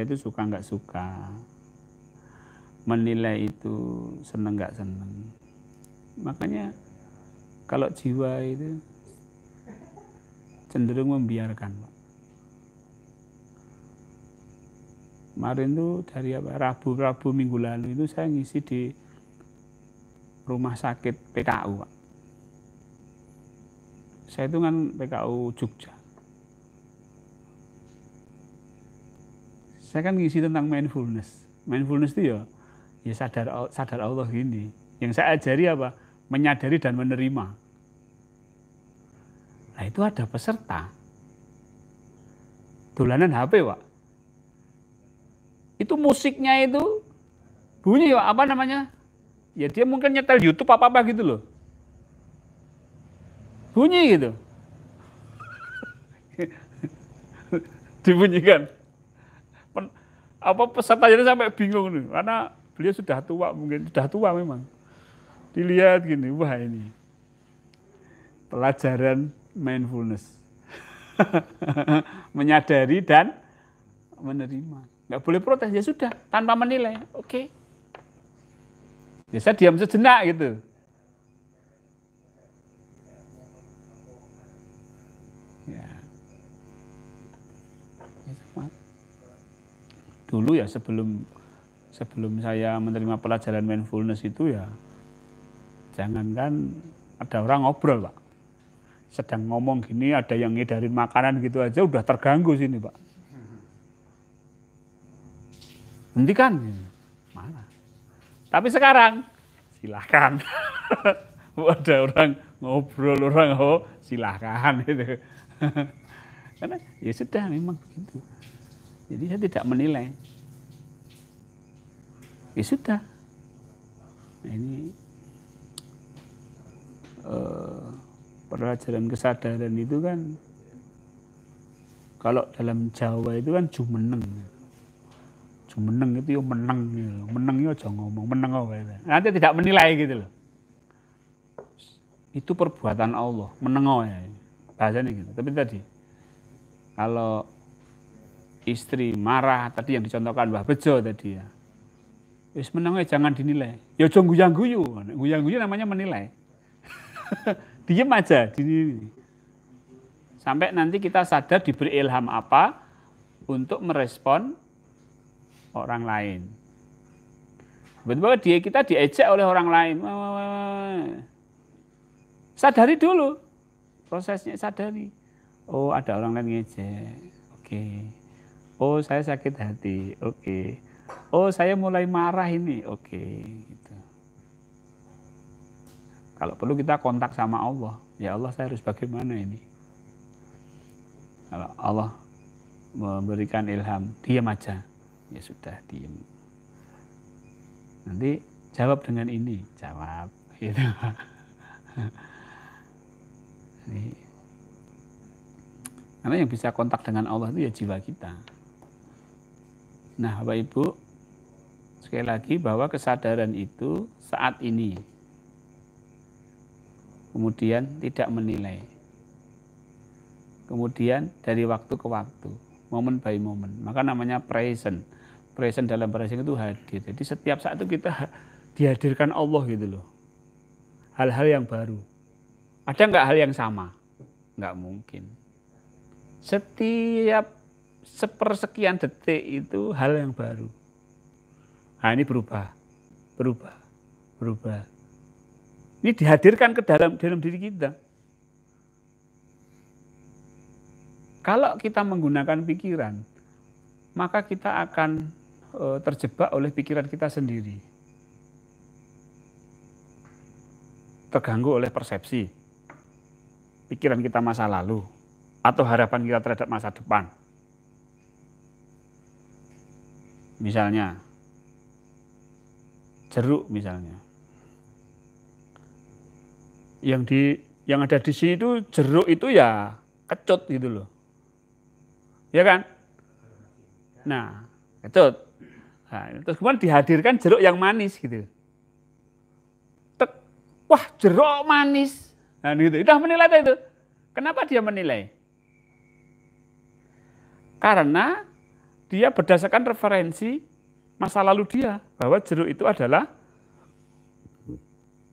itu suka nggak suka, menilai itu seneng nggak seneng. Makanya kalau jiwa itu cenderung membiarkan Pak. Kemarin tuh dari Rabu minggu lalu itu saya ngisi di rumah sakit PKU Pak. Saya itu kan PKU Jogja. Saya kan ngisi tentang mindfulness. Mindfulness itu ya sadar Allah gini. Yang saya ajari apa? Menyadari dan menerima. Nah itu ada peserta. Dolanan HP Pak. Itu musiknya itu bunyi Pak, apa namanya? Ya dia mungkin nyetel YouTube apa-apa gitu loh. Bunyi gitu. Dibunyikan. Apa pesertanya sampai bingung nih, karena beliau sudah tua, mungkin sudah tua memang. Dilihat gini, wah ini pelajaran mindfulness. Menyadari dan menerima. Nggak boleh protes, ya sudah, tanpa menilai, oke. Ya saya diam sejenak gitu. Ya. Dulu ya sebelum saya menerima pelajaran mindfulness itu ya, jangankan ada orang ngobrol Pak. Sedang ngomong gini, ada yang ngedarin makanan gitu aja udah terganggu sini Pak. hentikan. Mana? Tapi sekarang silakan. Ada orang ngobrol, orang silakan gitu. Karena ya sudah memang begitu. Jadi saya tidak menilai. Ya sudah. Nah, ini pelajaran kesadaran itu kan kalau dalam Jawa itu kan jumeneng. Jumeneng itu ya menang gitu. Menang ya aja ngomong, menang apa itu. Nanti tidak menilai gitu loh. Itu perbuatan Allah, meneng ya. Bahasanya gitu. Tapi tadi kalau istri marah tadi yang dicontohkan Mbah Bejo tadi ya. Wis menengnya jangan dinilai. Ya aja guyang-guyu. Guyang-guyu namanya menilai. Diem aja di sampai nanti kita sadar diberi ilham apa untuk merespon orang lain. Betul-betul kita diejek oleh orang lain. Sadari dulu prosesnya, sadari. Oh, ada orang lain ngejek. Oke. Oh, saya sakit hati. Oke. Oh, saya mulai marah ini. Oke, gitu. Kalau perlu kita kontak sama Allah. Ya Allah, saya harus bagaimana ini? Kalau Allah memberikan ilham, diam aja. Ya sudah, diam. Nanti jawab dengan ini, jawab. Gitu. Karena yang bisa kontak dengan Allah itu ya jiwa kita. Nah, Bapak Ibu, sekali lagi bahwa kesadaran itu saat ini. Kemudian tidak menilai. Kemudian dari waktu ke waktu, moment by moment. Maka namanya present. Present dalam bahasa Inggris itu hadir. Jadi setiap saat itu kita dihadirkan Allah gitu loh. Hal-hal yang baru. Ada nggak hal yang sama? Nggak mungkin. Setiap sepersekian detik itu hal yang baru. Nah ini berubah. Ini dihadirkan ke dalam diri kita. Kalau kita menggunakan pikiran, maka kita akan terjebak oleh pikiran kita sendiri. Terganggu oleh persepsi. Pikiran kita masa lalu. Atau harapan kita terhadap masa depan. Misalnya, jeruk misalnya. Yang ada di sini itu jeruk itu ya kecut gitu loh. Ya kan? Nah, kecut. Nah, terus kemudian dihadirkan jeruk yang manis gitu. Tek, wah jeruk manis. Nah gitu, udah menilai itu. Kenapa dia menilai? Karena dia berdasarkan referensi masa lalu dia. Bahwa jeruk itu adalah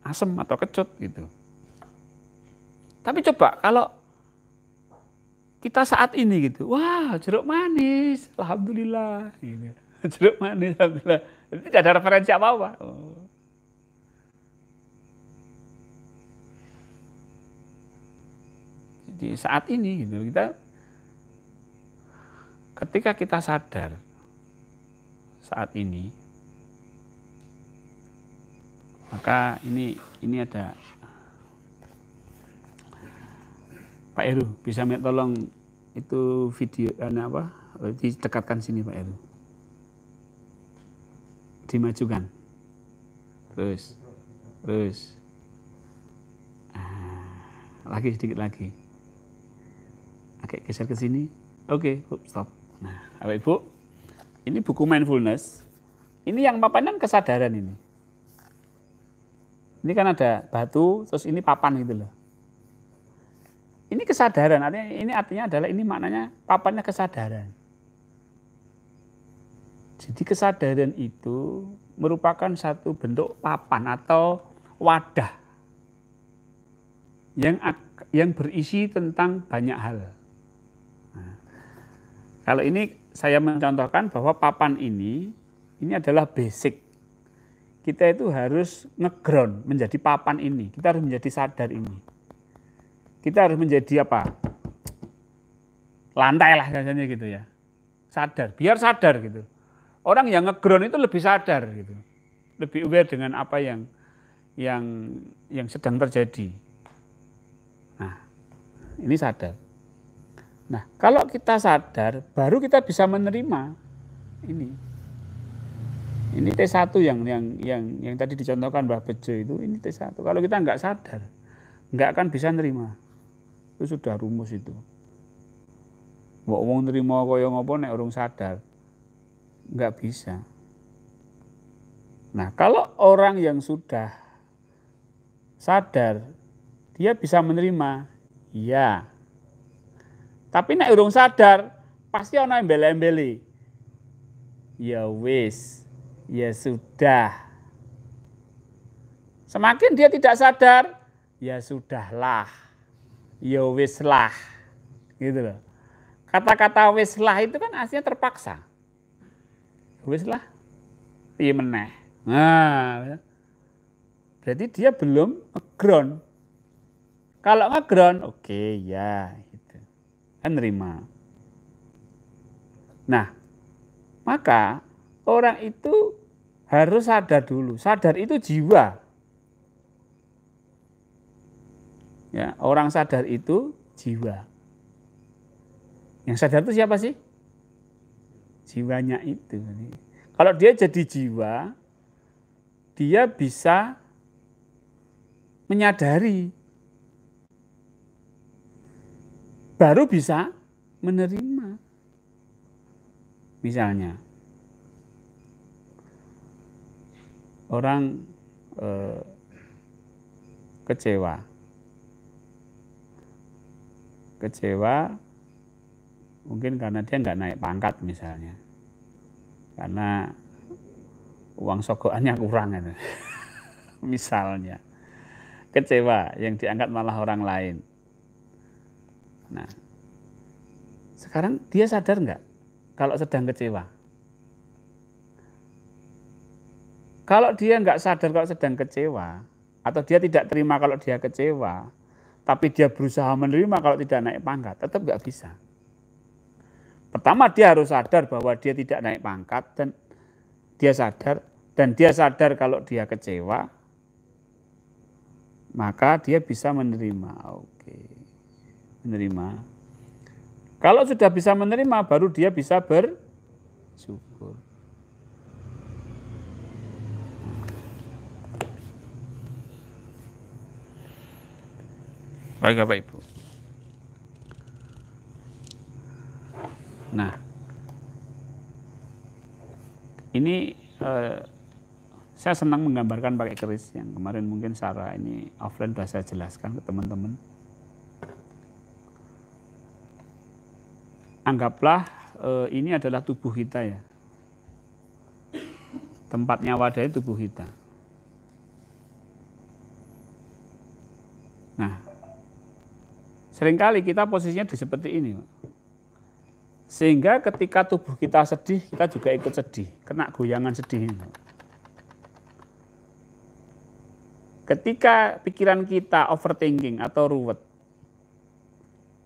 asam atau kecut gitu. Tapi coba kalau kita saat ini gitu, wah jeruk manis, alhamdulillah. Gitu. Jeruk manis, alhamdulillah. Jadi tidak ada referensi apa-apa. Oh. Jadi saat ini gitu, ketika kita sadar saat ini, maka ini ada Pak Heru, bisa minta tolong itu video apa? Didekatkan sini Pak Heru. Dimajukan. Terus. Lagi sedikit lagi. Oke, geser ke sini. Oke, stop. Nah, Bapak Ibu, ini buku mindfulness. Ini yang papanan kesadaran ini. Ini kan ada batu, terus ini papan gitu loh. Ini kesadaran, artinya adalah ini maknanya papannya kesadaran. Jadi kesadaran itu merupakan satu bentuk papan atau wadah yang berisi tentang banyak hal. Nah, kalau ini saya mencontohkan bahwa papan ini adalah basic. Kita itu harus nge-ground menjadi papan ini. Kita harus menjadi sadar ini. Kita harus menjadi apa? Lantai lah rasanya gitu ya. Sadar, biar sadar gitu. Orang yang ngeground itu lebih sadar gitu. Lebih aware dengan apa yang sedang terjadi. Nah, ini sadar. Nah, kalau kita sadar, baru kita bisa menerima ini. Ini T1 yang tadi dicontohkan Mbah Bejo itu, ini T1. Kalau kita nggak sadar, nggak akan bisa nerima. Itu sudah rumus itu. Mbok wong nerima kaya ngopo nek urung sadar, nggak bisa. Nah, kalau orang yang sudah sadar, dia bisa menerima, iya. Tapi nek urung sadar, pasti ana embel-embeli. Ya wis, ya sudah. Semakin dia tidak sadar, ya sudahlah. Ya wislah. Gitu loh. Kata-kata wislah itu kan aslinya terpaksa. Wislah, piye meneh. Nah, berarti dia belum ngeground. Kalau ngeground, oke, ya, gitu. Kan nerima. Nah, maka orang itu harus sadar dulu. Sadar itu jiwa. Ya, orang sadar itu jiwa. Yang sadar itu siapa sih? Jiwanya itu. Kalau dia jadi jiwa, dia bisa menyadari, baru bisa menerima. Misalnya, orang kecewa mungkin karena dia nggak naik pangkat misalnya, karena uang sogokannya kurang gitu. Misalnya kecewa yang diangkat malah orang lain. Nah, sekarang dia sadar nggak kalau sedang kecewa? Kalau dia nggak sadar kalau sedang kecewa, atau dia tidak terima kalau dia kecewa, tapi dia berusaha menerima kalau tidak naik pangkat, tetap nggak bisa. Pertama dia harus sadar bahwa dia tidak naik pangkat dan dia sadar kalau dia kecewa, maka dia bisa menerima. Oke, menerima. Kalau sudah bisa menerima, baru dia bisa bersyukur. Baik Bapak Ibu. Nah, ini saya senang menggambarkan pakai keris yang kemarin mungkin Sarah ini offline sudah saya jelaskan ke teman-teman. Anggaplah ini adalah tubuh kita ya. Tempatnya wadahnya tubuh kita. Nah, seringkali kita posisinya seperti ini. Sehingga ketika tubuh kita sedih, kita juga ikut sedih, kena goyangan sedih. Ketika pikiran kita overthinking atau ruwet,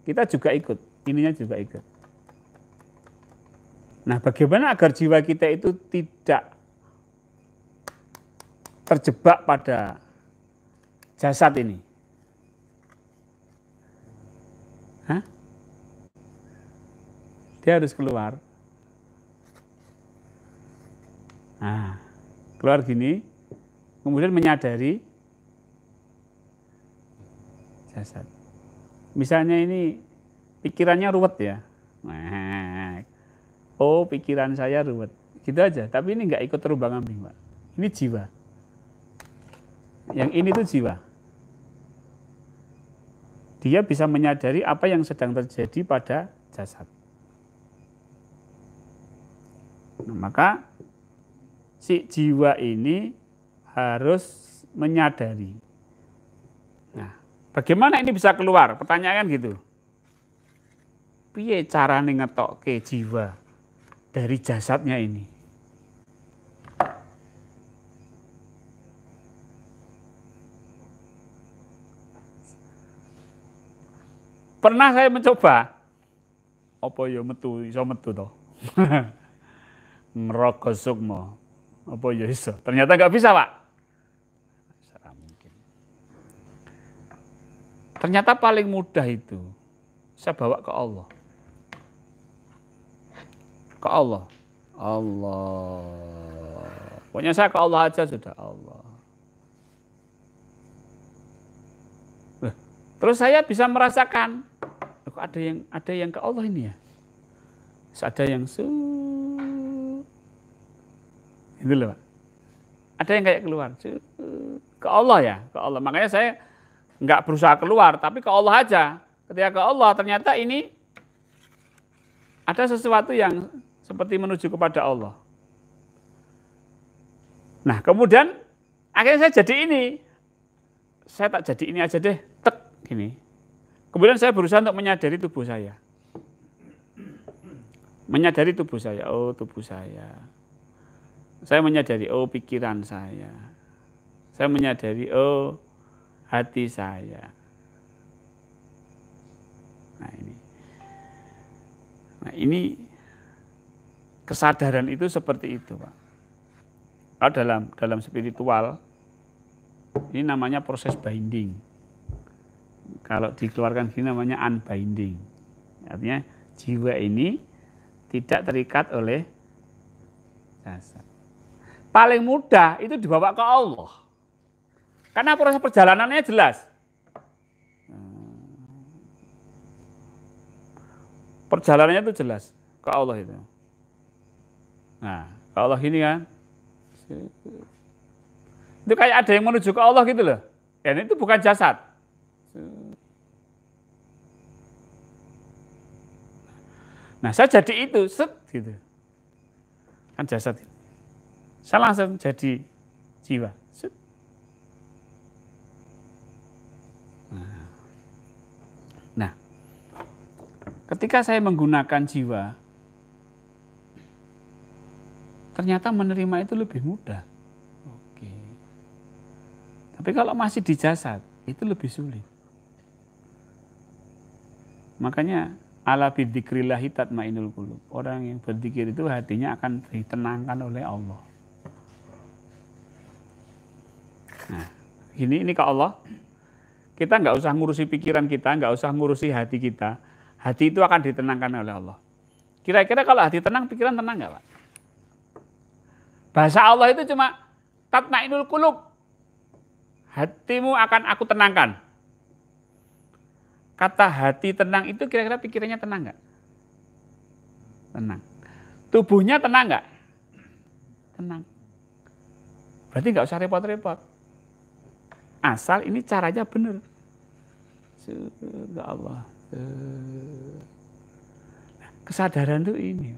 kita juga ikut, ininya juga ikut. Nah, bagaimana agar jiwa kita itu tidak terjebak pada jasad ini? Hah? Dia harus keluar. Nah, keluar gini, kemudian menyadari jasad. Misalnya ini pikirannya ruwet ya. Nah, oh pikiran saya ruwet. Gitu aja, tapi ini nggak ikut terumbang-ambing, Pak. Ini jiwa. Yang ini tuh jiwa. Dia bisa menyadari apa yang sedang terjadi pada jasad. Nah, maka si jiwa ini harus menyadari. Nah, bagaimana ini bisa keluar? Pertanyaan gitu. Piye carane ngetokke jiwa dari jasadnya ini? Pernah saya mencoba. Apa ya metu, iso metu toh. merogo sukmo. Apa ya iso? Ternyata nggak bisa, Pak. Ora mungkin. Ternyata paling mudah itu saya bawa ke Allah. Ke Allah. Allah. Pokoknya saya ke Allah aja sudah, Allah. Terus saya bisa merasakan, kok ada yang ke Allah ini ya? Ada yang itu loh, Pak. Ada yang kayak keluar ke Allah ya, ke Allah. Makanya saya nggak berusaha keluar, tapi ke Allah aja. Ketika ke Allah ternyata ini ada sesuatu yang seperti menuju kepada Allah. Nah kemudian akhirnya saya jadi ini. Saya tak jadi ini aja deh, tek gini. Kemudian saya berusaha untuk menyadari tubuh saya. Menyadari tubuh saya, oh tubuh saya. Saya menyadari, oh pikiran saya. Saya menyadari, oh hati saya. Nah ini kesadaran itu seperti itu, Pak. Kalau dalam spiritual, ini namanya proses binding. Kalau dikeluarkan ini namanya unbinding. Artinya jiwa ini tidak terikat oleh jasad. Paling mudah itu dibawa ke Allah. Karena proses perjalanannya jelas. Perjalanannya itu jelas ke Allah itu. Nah, ke Allah ini kan. Itu kayak ada yang menuju ke Allah gitu loh. Dan itu bukan jasad. Nah, saya jadi itu, set gitu. Kan jasad. Saya langsung jadi jiwa. Set. Nah, ketika saya menggunakan jiwa, ternyata menerima itu lebih mudah. Oke. Tapi kalau masih di jasad, itu lebih sulit. Makanya ala bidzikrillahi tatmainnul qulub. Orang yang berzikir itu hatinya akan ditenangkan oleh Allah. Nah, ini ke Allah. Kita nggak usah ngurusi pikiran kita, nggak usah ngurusi hati kita. Hati itu akan ditenangkan oleh Allah. Kira-kira kalau hati tenang, pikiran tenang nggak, Pak? Bahasa Allah itu cuma tatmainnul qulub. Hatimu akan aku tenangkan. Kata hati tenang itu kira-kira pikirannya tenang nggak? Tenang. Tubuhnya tenang nggak? Tenang. Berarti nggak usah repot-repot. Asal ini caranya benar. Ya Allah. Kesadaran itu ini.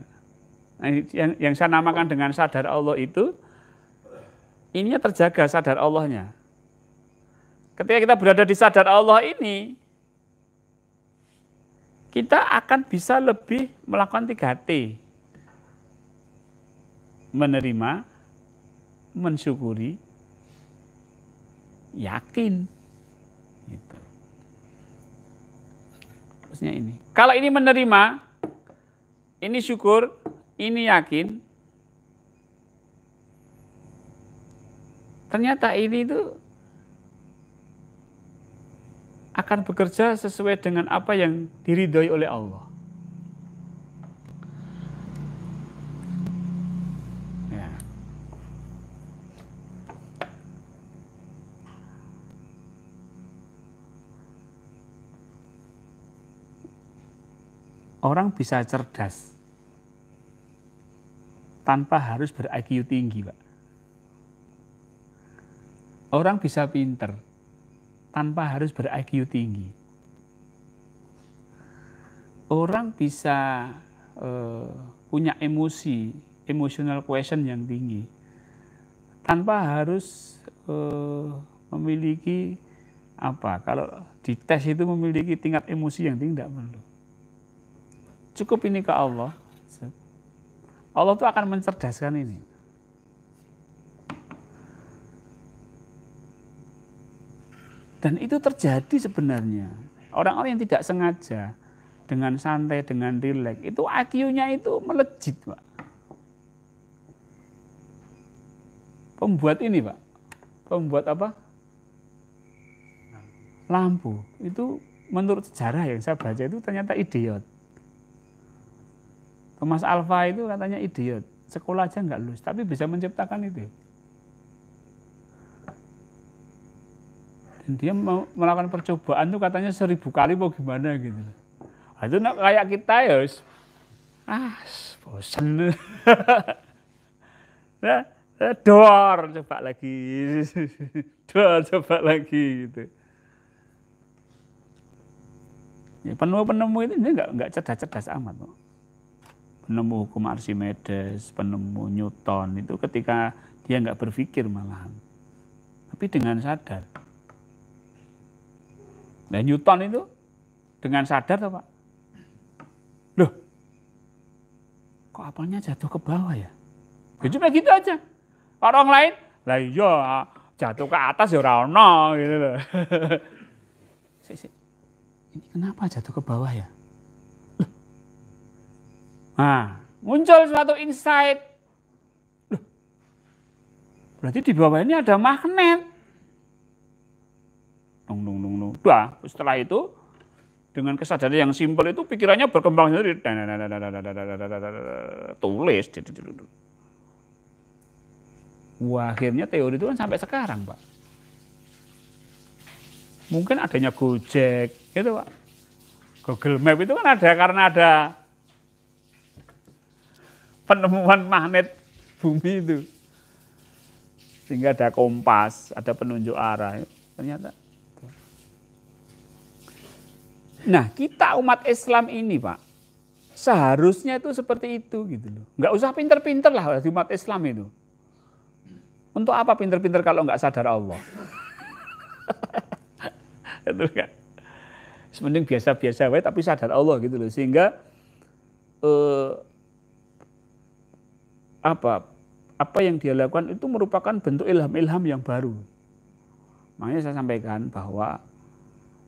Nah, yang saya namakan dengan sadar Allah itu, ininya terjaga sadar Allahnya. Ketika kita berada di sadar Allah ini, kita akan bisa lebih melakukan 3T. Menerima, mensyukuri, yakin. Gitu. Maksudnya ini. Kalau ini menerima, ini syukur, ini yakin, ternyata ini itu akan bekerja sesuai dengan apa yang diridhoi oleh Allah. Ya. Orang bisa cerdas tanpa harus ber-IQ tinggi, Pak. Orang bisa pinter tanpa harus ber-IQ tinggi. Orang bisa punya emotional quotient yang tinggi, tanpa harus memiliki apa? Kalau di tes itu memiliki tingkat emosi yang tinggi, tidak perlu. Cukup ini ke Allah. Allah tuh akan mencerdaskan ini. Dan itu terjadi sebenarnya. Orang-orang yang tidak sengaja, dengan santai, dengan rileks, itu IQ-nya itu melejit, Pak. pembuat ini Pak, pembuat apa? Lampu. Itu menurut sejarah yang saya baca itu ternyata idiot. Thomas Alva itu katanya idiot. Sekolah aja nggak lulus, tapi bisa menciptakan itu. Dan dia mau melakukan percobaan tuh katanya 1000 kali mau gimana gitu. Nah, itu kayak kita ya, bosen. Nah, dor coba lagi, dor coba lagi gitu. Ya, penemu itu nggak cerdas-cerdas amat, kok. Penemu hukum Archimedes, penemu Newton itu ketika dia nggak berpikir malahan, tapi dengan sadar. Nah Newton itu dengan sadar tuh Pak, loh, kok apelnya jatuh ke bawah ya? Ya cuma gitu aja. Orang lain, lah iya jatuh ke atas ya ora ono gitu loh. Ini kenapa jatuh ke bawah ya? Nah, muncul suatu insight. Loh, berarti di bawah ini ada magnet. Nah, setelah itu dengan kesadaran yang simpel itu pikirannya berkembang sendiri. Tulis. Wah, akhirnya teori itu kan sampai sekarang, Pak. Mungkin adanya Gojek, gitu Pak. Google Map itu kan ada karena ada penemuan magnet bumi itu. Sehingga ada kompas, ada penunjuk arah. Ternyata. Nah, kita umat Islam ini, Pak, seharusnya itu seperti itu gitu loh. Nggak usah pinter-pinter lah di umat Islam itu. Untuk apa pinter-pinter kalau nggak sadar Allah? Itu kan. Sementing biasa-biasa wae tapi sadar Allah gitu loh. Sehingga apa yang dia lakukan itu merupakan bentuk ilham-ilham yang baru. Makanya saya sampaikan bahwa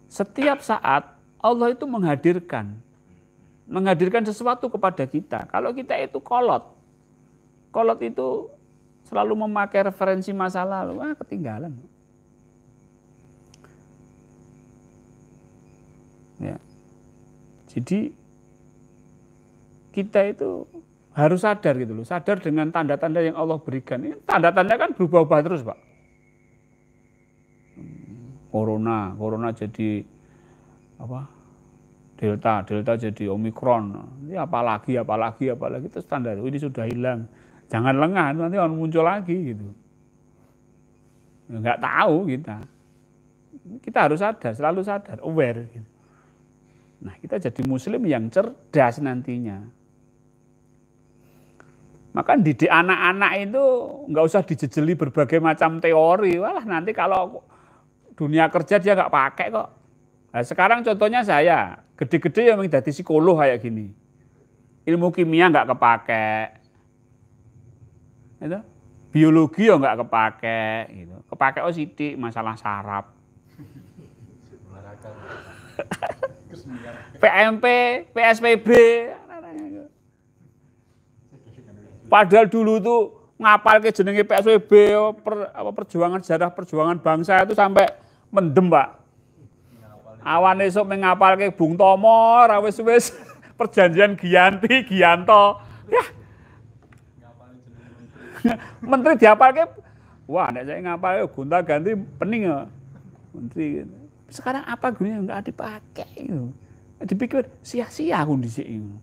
setiap saat Allah itu menghadirkan sesuatu kepada kita. Kalau kita itu kolot itu selalu memakai referensi masa lalu, ketinggalan. Ya. Jadi kita itu harus sadar gitu loh, sadar dengan tanda-tanda yang Allah berikan. Ini tanda-tanda kan berubah-ubah terus, Pak. Corona jadi apa? Delta jadi Omikron. Ini apalagi terus standar. Ini sudah hilang. Jangan lengah, nanti akan muncul lagi gitu. Enggak tahu kita. Kita harus sadar, selalu sadar, aware gitu. Nah, kita jadi muslim yang cerdas nantinya. Maka didik anak-anak itu nggak usah dijejeli berbagai macam teori. Walah nanti kalau dunia kerja dia nggak pakai kok. Nah, sekarang contohnya saya, gede-gede yang menjadi psikolog kayak gini. Ilmu kimia nggak kepake. Itu. Biologi ya nggak kepake. Gitu. Kepake sidik masalah saraf. PMP, PSPB. Padahal dulu tuh ngapal ke jenenge PSBB, perjuangan sejarah perjuangan bangsa itu sampai mendem, Pak. Awan esuk mengapal ke Bung Tomo, wis perjanjian Giyanto. Ya. Menteri diapal ke, wah nek saya ngapal ke gonta ganti pening ya. Menteri. Sekarang apa gunanya enggak dipakai itu. Dipikir sia-sia kondisi ini.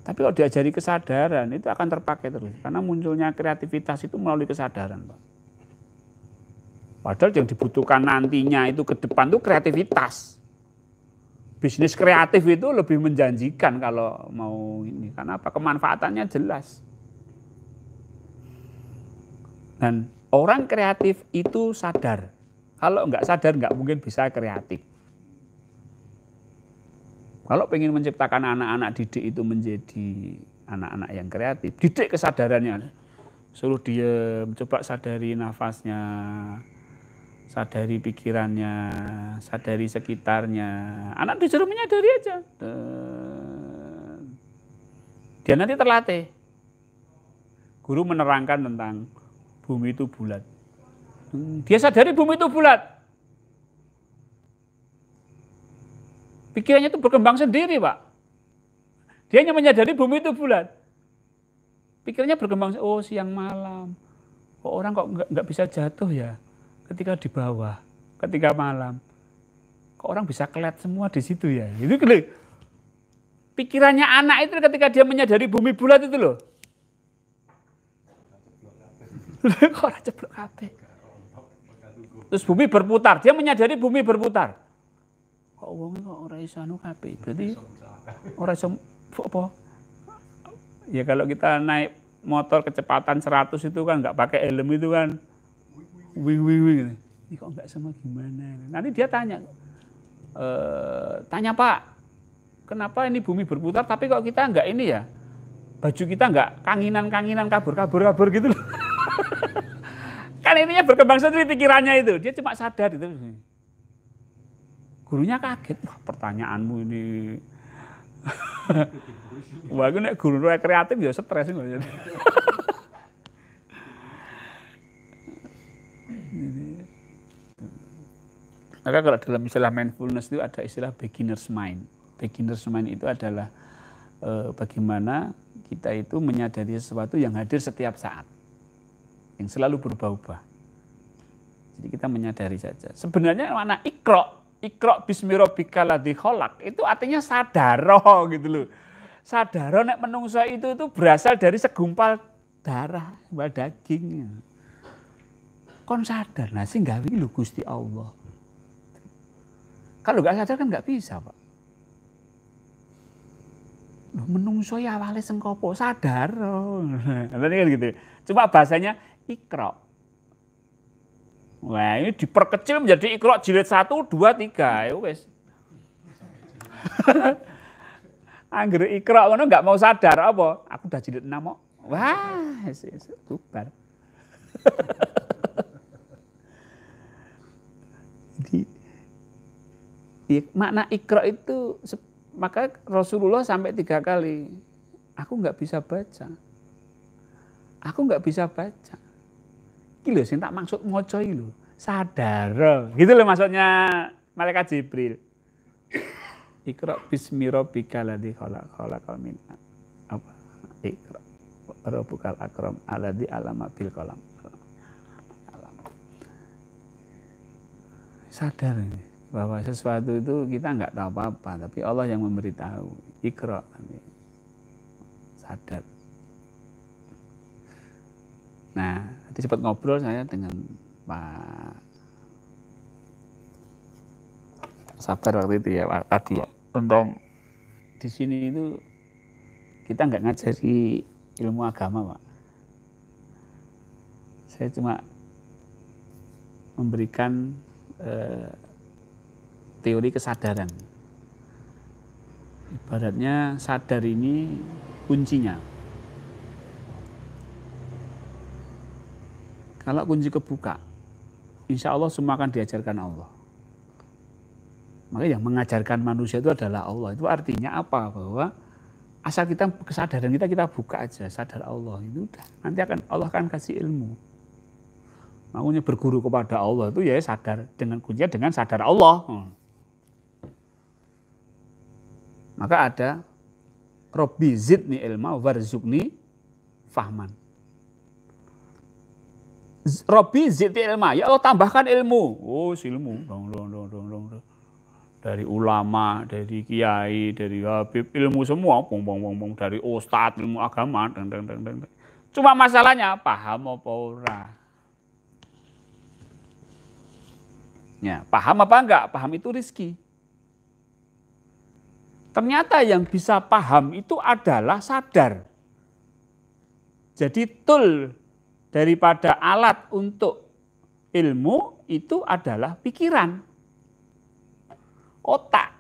Tapi kalau diajari kesadaran itu akan terpakai terus. Karena munculnya kreativitas itu melalui kesadaran, Pak. Padahal yang dibutuhkan nantinya itu ke depan itu kreativitas. Bisnis kreatif itu lebih menjanjikan kalau mau ini. Karena apa? Kemanfaatannya jelas. Dan orang kreatif itu sadar. Kalau nggak sadar nggak mungkin bisa kreatif. Kalau pengen menciptakan anak-anak didik itu menjadi anak-anak yang kreatif, didik kesadarannya. Suruh diam, coba sadari nafasnya, sadari pikirannya, sadari sekitarnya. Anak disuruh menyadari aja. Dia nanti terlatih. Guru menerangkan tentang bumi itu bulat. Dia sadari bumi itu bulat. Pikirannya itu berkembang sendiri, Pak. Dia hanya menyadari bumi itu bulat. Pikirannya berkembang, oh siang malam. Kok orang kok nggak bisa jatuh ya ketika di bawah, ketika malam. Kok orang bisa kelet semua di situ ya. Itu gitu. Pikirannya anak itu ketika dia menyadari bumi bulat itu loh. Kok orang ceplok kabeh. Terus bumi berputar, dia menyadari bumi berputar. Kok wong kok ora iso anu kabeh. Berarti ora iso apa? Ya kalau kita naik motor kecepatan 100 itu kan nggak pakai helm itu kan wing. Ini kok nggak sama gimana? Nanti dia tanya, tanya Pak, kenapa ini bumi berputar tapi kok kita nggak ini ya? Baju kita nggak kanginan kabur gitu loh. Kan ininya berkembang sendiri pikirannya itu. Dia cuma sadar itu. Gurunya kaget, wah pertanyaanmu ini. Wah, aku nek guru kreatif ya stres ini. Maka kalau dalam istilah mindfulness itu ada istilah beginner's mind. Beginner's mind itu adalah bagaimana kita itu menyadari sesuatu yang hadir setiap saat. Yang selalu berubah-ubah. Jadi kita menyadari saja. Sebenarnya mana Iqra bismi rabbikal ladzi khalaq itu artinya sadaro gitu loh. Sadaro nek menungso itu berasal dari segumpal darah, daging. Kon sadar, nah sing gawe lho Gusti Allah. Kalau nggak sadar kan nggak bisa, Pak. Loh, menungso ya awale sengkopo, sadaro. Nanti kan gitu. Cuma bahasanya Iqra. Wah, ini diperkecil menjadi Iqra jilid 1, 2, 3. Ya wes. Angger Iqra ngono enggak mau sadar apa? Aku udah jilid 6 kok. Wah, bubar. Jadi makna Iqra itu maka Rasulullah sampai 3 kali. Aku enggak bisa baca. Aku enggak bisa baca. Iki lho sing tak maksud maca iki lho, sadar. Gitu loh maksudnya malaikat Jibril. Iqra bismi rabbikal ladzi khalaq, khalaqal min apa? Iqra rabbukal akram alladzi 'allama bil qalam. Sadar ini bahwa sesuatu itu kita nggak tahu apa-apa, tapi Allah yang memberitahu. Iqra. Sadar. Nah, nanti sempat ngobrol saya dengan Pak Sabar waktu itu ya, Pak tadi ya. Tentang di sini itu kita nggak ngajari ilmu agama, Pak. Saya cuma memberikan teori kesadaran. Ibaratnya sadar ini kuncinya. Kalau kunci kebuka, insya Allah semua akan diajarkan Allah. Maka yang mengajarkan manusia itu adalah Allah. Itu artinya apa? Bahwa asal kita kesadaran kita buka aja, sadar Allah itu udah. Nanti Allah akan kasih ilmu. Makanya berguru kepada Allah itu ya sadar dengan kuncinya dengan sadar Allah. Maka ada Robbi zidni ilma warzuqni fahman. Robbi zidni ilma, ya Allah tambahkan ilmu. Oh, ilmu. Dari ulama, dari kiai, dari habib, ilmu semua, dari ustadz, ilmu agama, Cuma masalahnya paham apa ora? Ya, paham apa enggak? Paham itu rezeki. Ternyata yang bisa paham itu adalah sadar. Jadi tool daripada alat untuk ilmu itu adalah pikiran. Otak.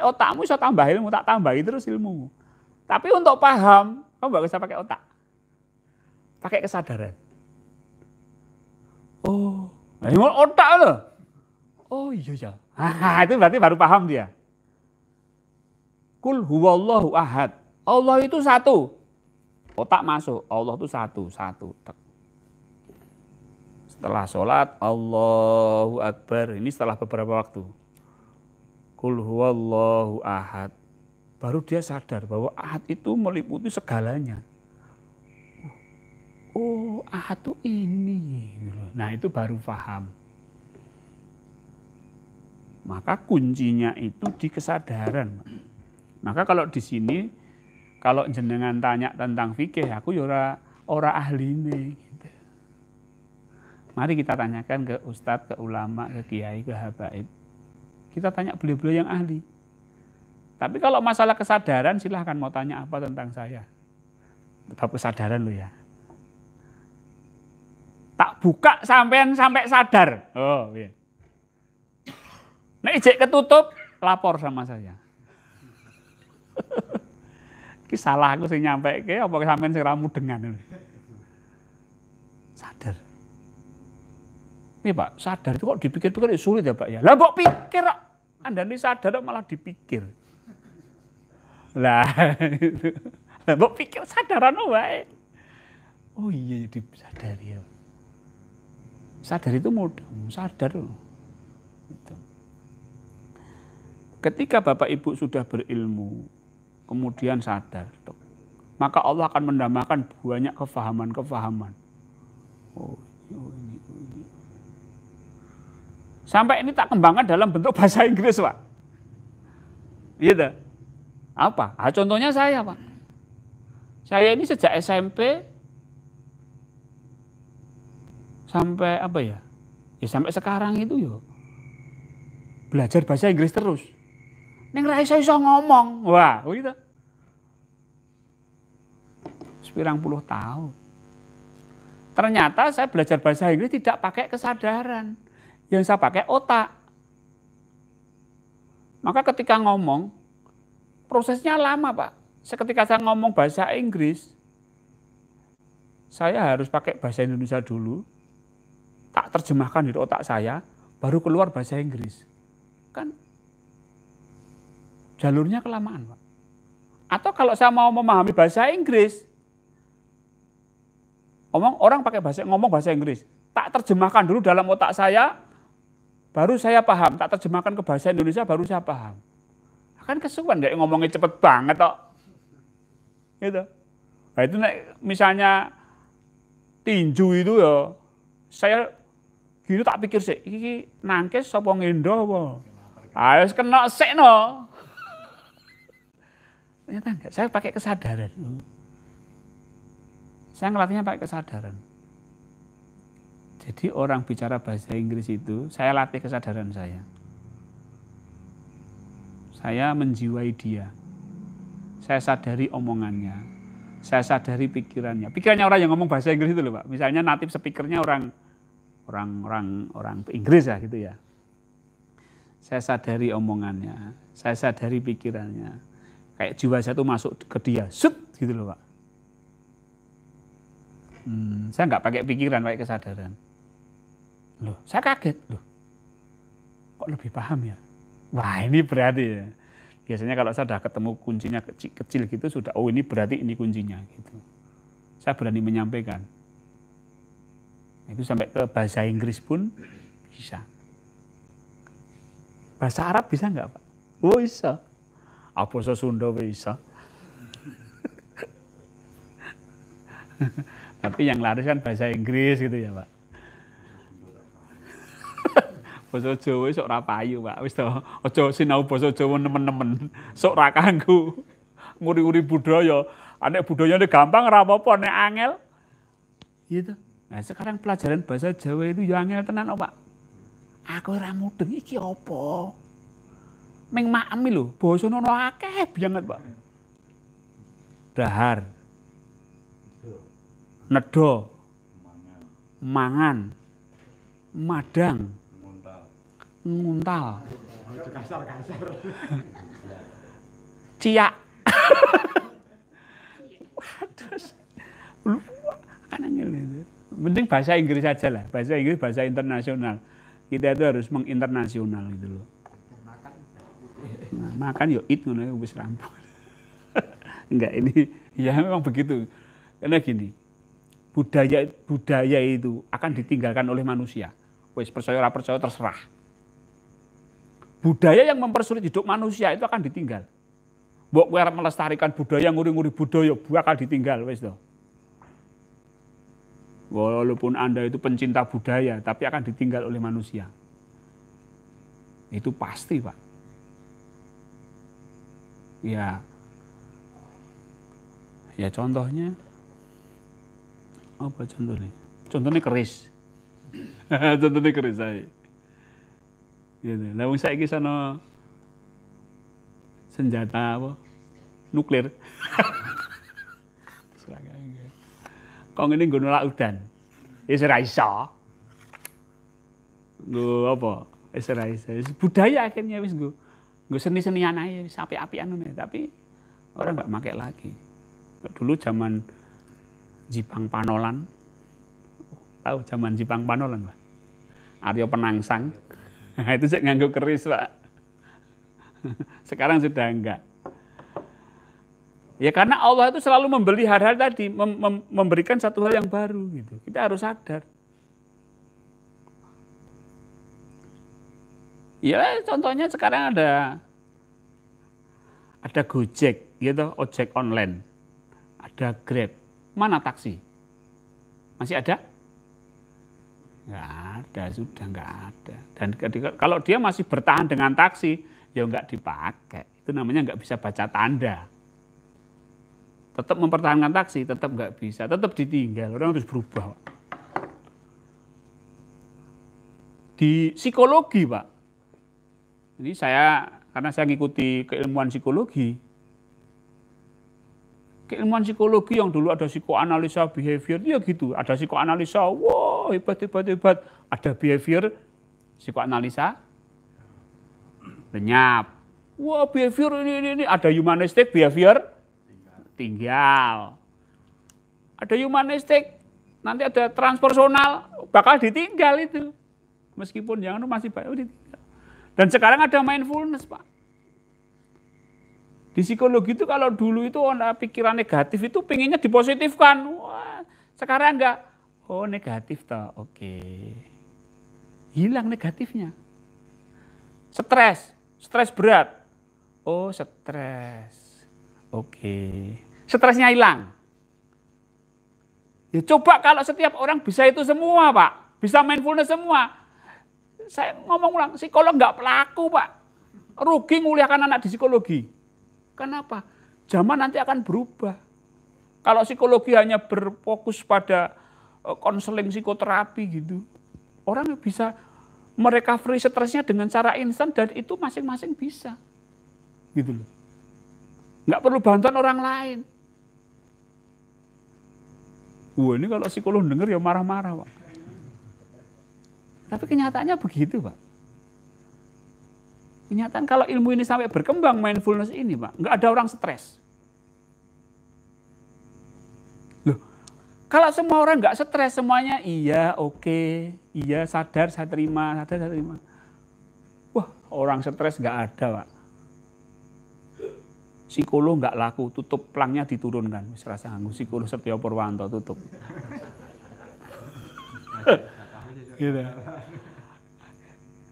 Otakmu bisa tambah ilmu, tak tambahi terus ilmu. Tapi untuk paham, kamu nggak bisa pakai otak. Pakai kesadaran. Oh, ini otak loh. Oh iya ya. Itu berarti baru paham dia. Kul huwallahu ahad. Allah itu satu. Otak masuk, Allah itu satu. Setelah sholat, Allahu Akbar. Ini setelah beberapa waktu. Qul huwallahu ahad. Baru dia sadar bahwa ahad itu meliputi segalanya. Oh, ahad itu ini. Nah, itu baru paham. Maka kuncinya itu di kesadaran. Maka kalau di sini, kalau jenengan tanya tentang fikih, aku ya ora ahli nih. Gitu. Mari kita tanyakan ke ustadz, ke ulama, ke kiai, ke habaib. Kita tanya beliau-beliau yang ahli. Tapi kalau masalah kesadaran, silahkan mau tanya apa tentang saya. Bab kesadaran lo ya. Tak buka sampai sadar. Oh, iya. Nah, ijek ketutup, lapor sama saya. Ki salah aku sing nyampe ke apa sampean sing ramu dengan. Sadar. Ini Pak, sadar itu kok dipikir-pikir sulit ya Pak ya. Lah kok pikir kok. Anda ini sadar malah dipikir. Lah kok pikir sadaran wae. Oh iya disadari ya. Sadar itu mudah, sadar. Gitu. Ketika Bapak Ibu sudah berilmu, kemudian sadar, maka Allah akan mendambakan banyak kefahaman-kefahaman. Oh, ini. Sampai ini tak kembangkan dalam bentuk bahasa Inggris, Pak. Gitu. Apa? Nah, contohnya saya, Pak. Saya ini sejak SMP sampai apa ya? Ya sampai sekarang itu ya belajar bahasa Inggris terus. Neng ra iso ngomong. Wah, gitu. Sepirang puluh tahun. Ternyata saya belajar bahasa Inggris tidak pakai kesadaran. Yang saya pakai otak. Maka ketika ngomong, prosesnya lama Pak. Ketika saya ngomong bahasa Inggris, saya harus pakai bahasa Indonesia dulu, tak terjemahkan di otak saya, baru keluar bahasa Inggris. Kan jalurnya kelamaan Pak. Atau kalau saya mau memahami bahasa Inggris, orang pakai ngomong bahasa Inggris, tak terjemahkan dulu dalam otak saya, baru saya paham, tak terjemahkan ke bahasa Indonesia, baru saya paham. Kan kesuwen nggak ngomongnya cepet banget toh. Gitu. Nah itu misalnya tinju itu ya, saya gitu tak pikir sih, ini nangkes sapa ngendo apa. Harus kena sik no. Ternyata enggak, saya pakai kesadaran. Saya ngelatihnya pakai kesadaran. Jadi orang bicara bahasa Inggris itu, saya latih kesadaran saya. Saya menjiwai dia. Saya sadari omongannya. Saya sadari pikirannya. Pikirannya orang yang ngomong bahasa Inggris itu loh Pak. Misalnya native speakernya orang Inggris ya gitu ya. Saya sadari omongannya. Saya sadari pikirannya. Kayak jiwa saya tuh masuk ke dia. Sut gitu loh Pak. Saya nggak pakai pikiran, pakai kesadaran. Loh, saya kaget loh. Kok lebih paham ya? Wah ini berarti ya. Biasanya kalau saya sudah ketemu kuncinya kecil gitu sudah, oh ini berarti ini kuncinya gitu. Saya berani menyampaikan. Itu sampai ke bahasa Inggris pun bisa. Bahasa Arab bisa nggak Pak? Oh bisa. Apa bahasa Sunda bisa. Tapi yang laris kan bahasa Inggris gitu ya Pak. Basa Jawa sok ra payu, Pak. Wis to, aja sinau basa Jawa nemen-nemen. Sok ra kanggo nguri-uri budaya. Nek budayane gampang ra apa-apa, nek angel gitu. Nah, sekarang pelajaran bahasa Jawa itu ya angel tenan, Pak. Aku ora mudeng iki apa? Ming maem lho, basane ono akeh banget, Pak. Dahar. Nedo. Mangan. Madang. Nguntal. Kasar-kasar. Ciak. Terus kan angel itu. Penting bahasa Inggris saja lah. Bahasa Inggris bahasa internasional. Kita itu harus menginternasional gitu loh. Nah, makan yo it ngono wis rampung. Enggak ini ya memang begitu. Karena gini, budaya itu akan ditinggalkan oleh manusia. Wes percaya ora percaya terserah. Budaya yang mempersulit hidup manusia itu akan ditinggal. Mbok kowe arep melestarikan budaya, nguri-nguri budaya bakal ditinggal wes to. Walaupun Anda itu pencinta budaya, tapi akan ditinggal oleh manusia. Itu pasti, Pak. Ya contohnya, apa contohnya? Contohnya keris. Contohnya keris saya. Gitu. Lah wong saiki sono senjata apa? Nuklir. Kok ngene nggo nolak udan. Wis ora iso. Nggo apa? Wis ora iso. Budaya akhirnya wis nggo seni-senian aja, wis apik-apikan ngene, tapi orang enggak pakai lagi. Dulu zaman Jipang Panolan. Tahu zaman Jipang Panolan, Pak? Aryo Penangsang. Itu saya nganggo keris, Pak. Sekarang sudah enggak. Ya karena Allah itu selalu membeli hal-hal tadi, memberikan satu hal yang baru gitu. Kita harus sadar. Ya contohnya sekarang ada Gojek gitu, ojek online. Ada Grab. Mana taksi? Masih ada? Nggak ada, sudah nggak ada. Dan kalau dia masih bertahan dengan taksi, ya nggak dipakai. Itu namanya nggak bisa baca tanda. Tetap mempertahankan taksi, tetap nggak bisa, tetap ditinggal. Orang harus berubah, Pak. Di psikologi, Pak. Ini karena saya ngikuti keilmuan psikologi. Keilmuan psikologi yang dulu ada psikoanalisa behavior, ya gitu. Ada psikoanalisa, wah hebat. Ada behavior, psikoanalisa, lenyap. Wah behavior ini. Ada humanistik behavior, tinggal. Ada humanistik, nanti ada transpersonal, bakal ditinggal itu. Meskipun yang masih banyak ditinggal. Dan sekarang ada mindfulness, Pak. Di psikologi itu kalau dulu itu pikiran negatif itu pengennya dipositifkan. Wah, sekarang enggak. Oh negatif toh, oke. Hilang negatifnya. Stres berat. Oh stres, oke. Stresnya hilang. Ya coba kalau setiap orang bisa itu semua, Pak. Bisa mindfulness semua. Saya ngomong ulang, psikolog nggak pelaku, Pak. Rugi nguliakan anak di psikologi. Kenapa? Zaman nanti akan berubah. Kalau psikologi hanya berfokus pada konseling psikoterapi gitu, orang bisa merecovery stresnya dengan cara instan dan itu masing-masing bisa. Gitu loh. Nggak perlu bantuan orang lain. Wah ini kalau psikolog denger ya marah-marah, Pak. Tapi kenyataannya begitu, Pak. Kenyataan kalau ilmu ini sampai berkembang, mindfulness ini, Pak, nggak ada orang stres. Loh, kalau semua orang nggak stres, semuanya iya, oke, iya, sadar, saya terima. Wah, orang stres nggak ada, Pak. Psikolog nggak laku, tutup pelangnya diturunkan. Serasa nganggu psikolog Setio Purwanto tutup. Gitu.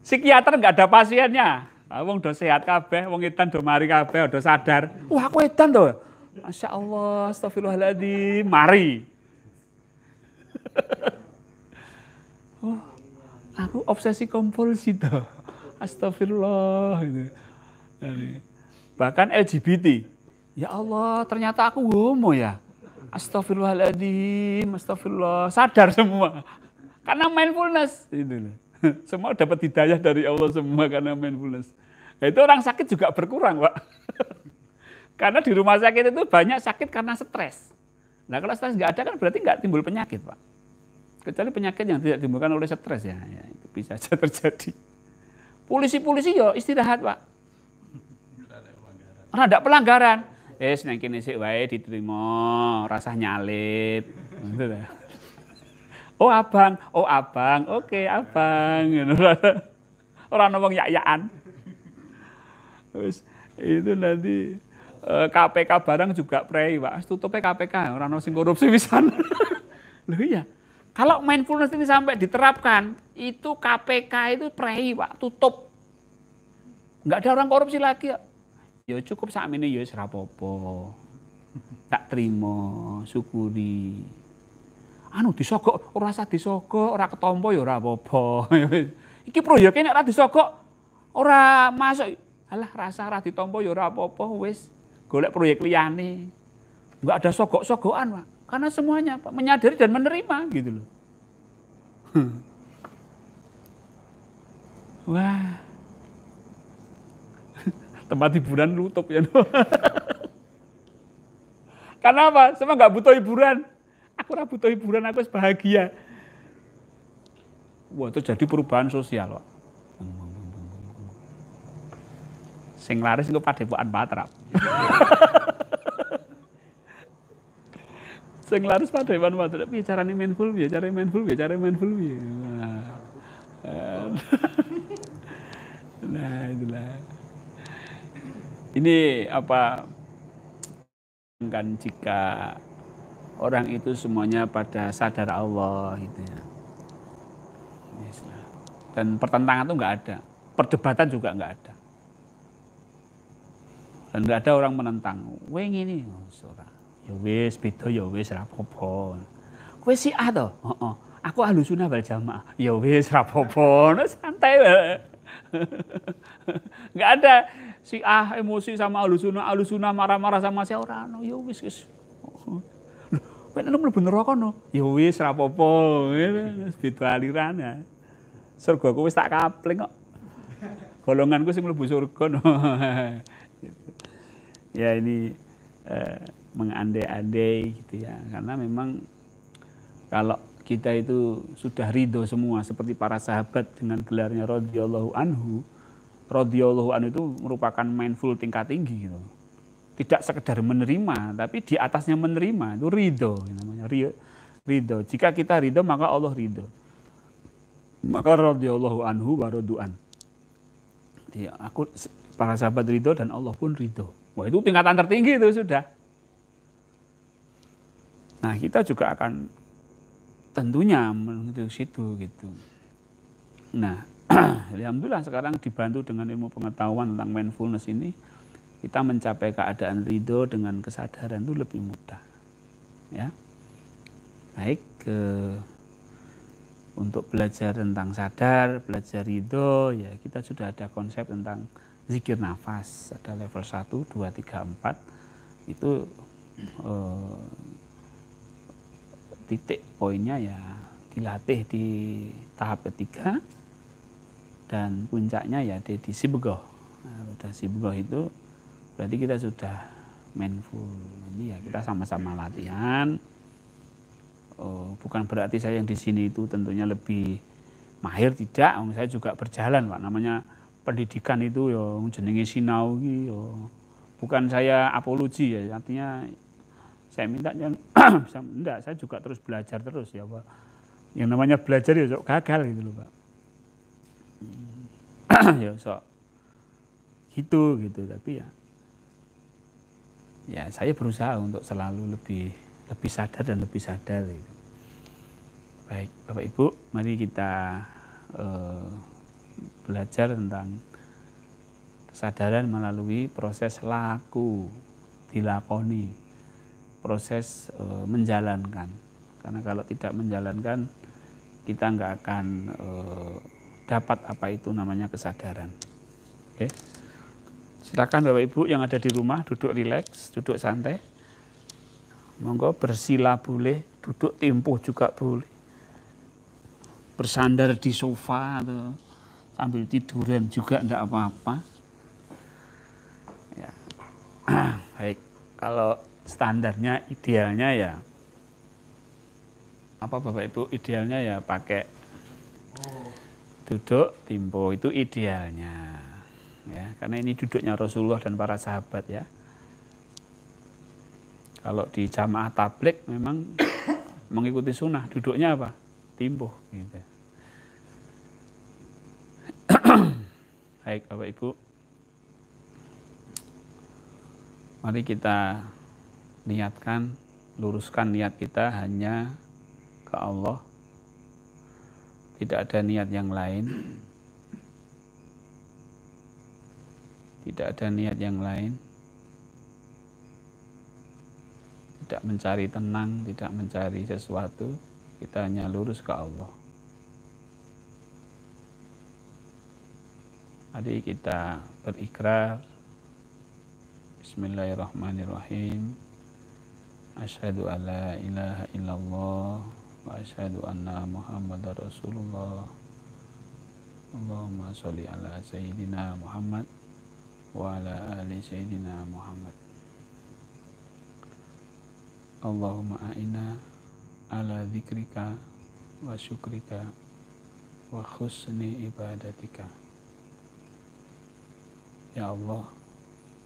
Psikiater nggak ada pasiennya. Wong do sehat kabeh, wong edan do mari kabeh, do sadar. Wah, aku edan to. Masya Allah, astagfirullahaladzim, mari. Oh, aku obsesi kompulsi to. Astagfirullah gitu. Bahkan LGBT. Ya Allah, ternyata aku homo ya. Astagfirullahaladzim, astagfirullah. Sadar semua. Karena mindfulness. Itu. Semua dapat hidayah dari Allah semua karena mindfulness. Nah, itu orang sakit juga berkurang, Pak. Karena di rumah sakit itu banyak sakit karena stres. Nah kalau stres nggak ada kan berarti nggak timbul penyakit, Pak. Kecuali penyakit yang tidak ditimbulkan oleh stres ya itu bisa saja terjadi. Polisi-polisi ya istirahat, Pak. Karena ada pelanggaran. Nang kene sik wae diterima, rasah nyalip. Gitu lah. Oh abang, oke abang. Orang ngomong yak-yakan. Terus itu nanti KPK barang juga prei, Pak. Tutupnya KPK, orang sing korupsi pisan. Loh iya. Kalau mindfulness ini sampai diterapkan, itu KPK itu prei, Pak, tutup. Enggak ada orang korupsi lagi. Ya cukup sakmene ya wis rapopo. Tak terima, syukuri. Anu disogok, ora usah disogok, ora ketompo ya ora apa-apa. Iki proyeknya nek ora disogok ora masuk. Alah rasa ora ditompo ya ora apa-apa wis. Golek proyek liyane. Enggak ada sogok-sogokan, Pak. Karena semuanya Pak menyadari dan menerima gitu loh. Wah. Tempat hiburan tutup ya. Karena apa? Semua nggak butuh hiburan. Aku ora butuh hiburan, aku wis bahagia. Wah, itu jadi perubahan sosial, Pak. Sing laris itu Padepokan Patrap. Sing laris Padepokan Patrap, carane mindful, carane mindful, carane mindful. Nah, itulah. Ini apa? Kan jika orang itu semuanya pada sadar Allah gitu ya. Dan pertentangan itu nggak ada, perdebatan juga nggak ada. Dan nggak ada orang menentang. Weh ngene, ya wis beda ya wis ra apa-apa. Kowe Syiah to? Heeh. Aku Ahlussunnah wal Jamaah. Ya wis ra apa-apa, santai wae. Nggak ada Syiah emosi sama Ahlussunnah marah-marah sama saya orang. Ya wis wis. Kowe nek mlebu neraka no. Ya wis ra apa-apa. Wis beda aliran ya. Surgaku wis tak kapling kok. Golonganku sing mlebu surga no. Ya ini mengandai-andai gitu ya. Karena memang kalau kita itu sudah ridho semua seperti para sahabat dengan gelarnya radhiyallahu anhu. Radhiyallahu anhu itu merupakan mindful tingkat tinggi gitu. Tidak sekedar menerima, tapi di atasnya menerima itu ridho namanya ridho. Jika kita ridho maka Allah ridho. Maka radhiyallahu anhu wa radu'an. Ya, aku para sahabat ridho dan Allah pun ridho. Wah itu tingkatan tertinggi itu sudah. Nah kita juga akan tentunya menuju situ gitu. Nah alhamdulillah sekarang dibantu dengan ilmu pengetahuan tentang mindfulness ini, kita mencapai keadaan ridho dengan kesadaran itu lebih mudah. Ya, baik untuk belajar tentang sadar, belajar ridho, ya kita sudah ada konsep tentang zikir nafas, ada level 1, 2, 3, 4, itu titik poinnya ya dilatih di tahap ketiga, dan puncaknya ya di sibgoh. Nah, udah sibgoh itu berarti kita sudah mindful. Ini ya kita sama-sama latihan. Bukan berarti saya yang di sini itu tentunya lebih mahir, tidak. Saya juga berjalan, Pak. Namanya pendidikan itu ya jenenge sinau iki ya. Bukan saya apologi ya, artinya saya minta yang enggak, saya juga terus belajar terus ya, Pak. Yang namanya belajar ya sok gagal gitu loh, Pak. Ya sok gitu tapi ya saya berusaha untuk selalu lebih sadar dan lebih sadar gitu. Baik Bapak Ibu, mari kita belajar tentang kesadaran melalui proses laku, dilakoni, proses menjalankan. Karena kalau tidak menjalankan, kita nggak akan dapat apa itu namanya kesadaran. Oke. Silakan Bapak Ibu yang ada di rumah duduk rileks, duduk santai. Monggo bersila boleh, duduk tempuh juga boleh. Bersandar di sofa atau sambil tiduran juga enggak apa-apa. Ya. Baik, kalau standarnya idealnya ya apa Bapak Ibu, idealnya ya pakai duduk timpo, itu idealnya. Ya, karena ini duduknya Rasulullah dan para sahabat ya. Kalau di jamaah tabligh memang mengikuti sunnah, duduknya apa? Timpo gitu. Baik Bapak Ibu, Mari kita niatkan, luruskan niat kita hanya ke Allah. Tidak ada niat yang lain. Tidak ada niat yang lain. Tidak mencari tenang, tidak mencari sesuatu. Kita hanya lurus ke Allah. Mari kita berikrar. Bismillahirrahmanirrahim. Asyhadu an la ilaha illallah wa asyhadu anna Muhammadar Rasulullah. Allahumma sholli ala sayyidina Muhammad wa ala ali sayyidina Muhammad. Allahumma a'inna ala dzikrika wa syukrika wa husni ibadatika. Ya Allah,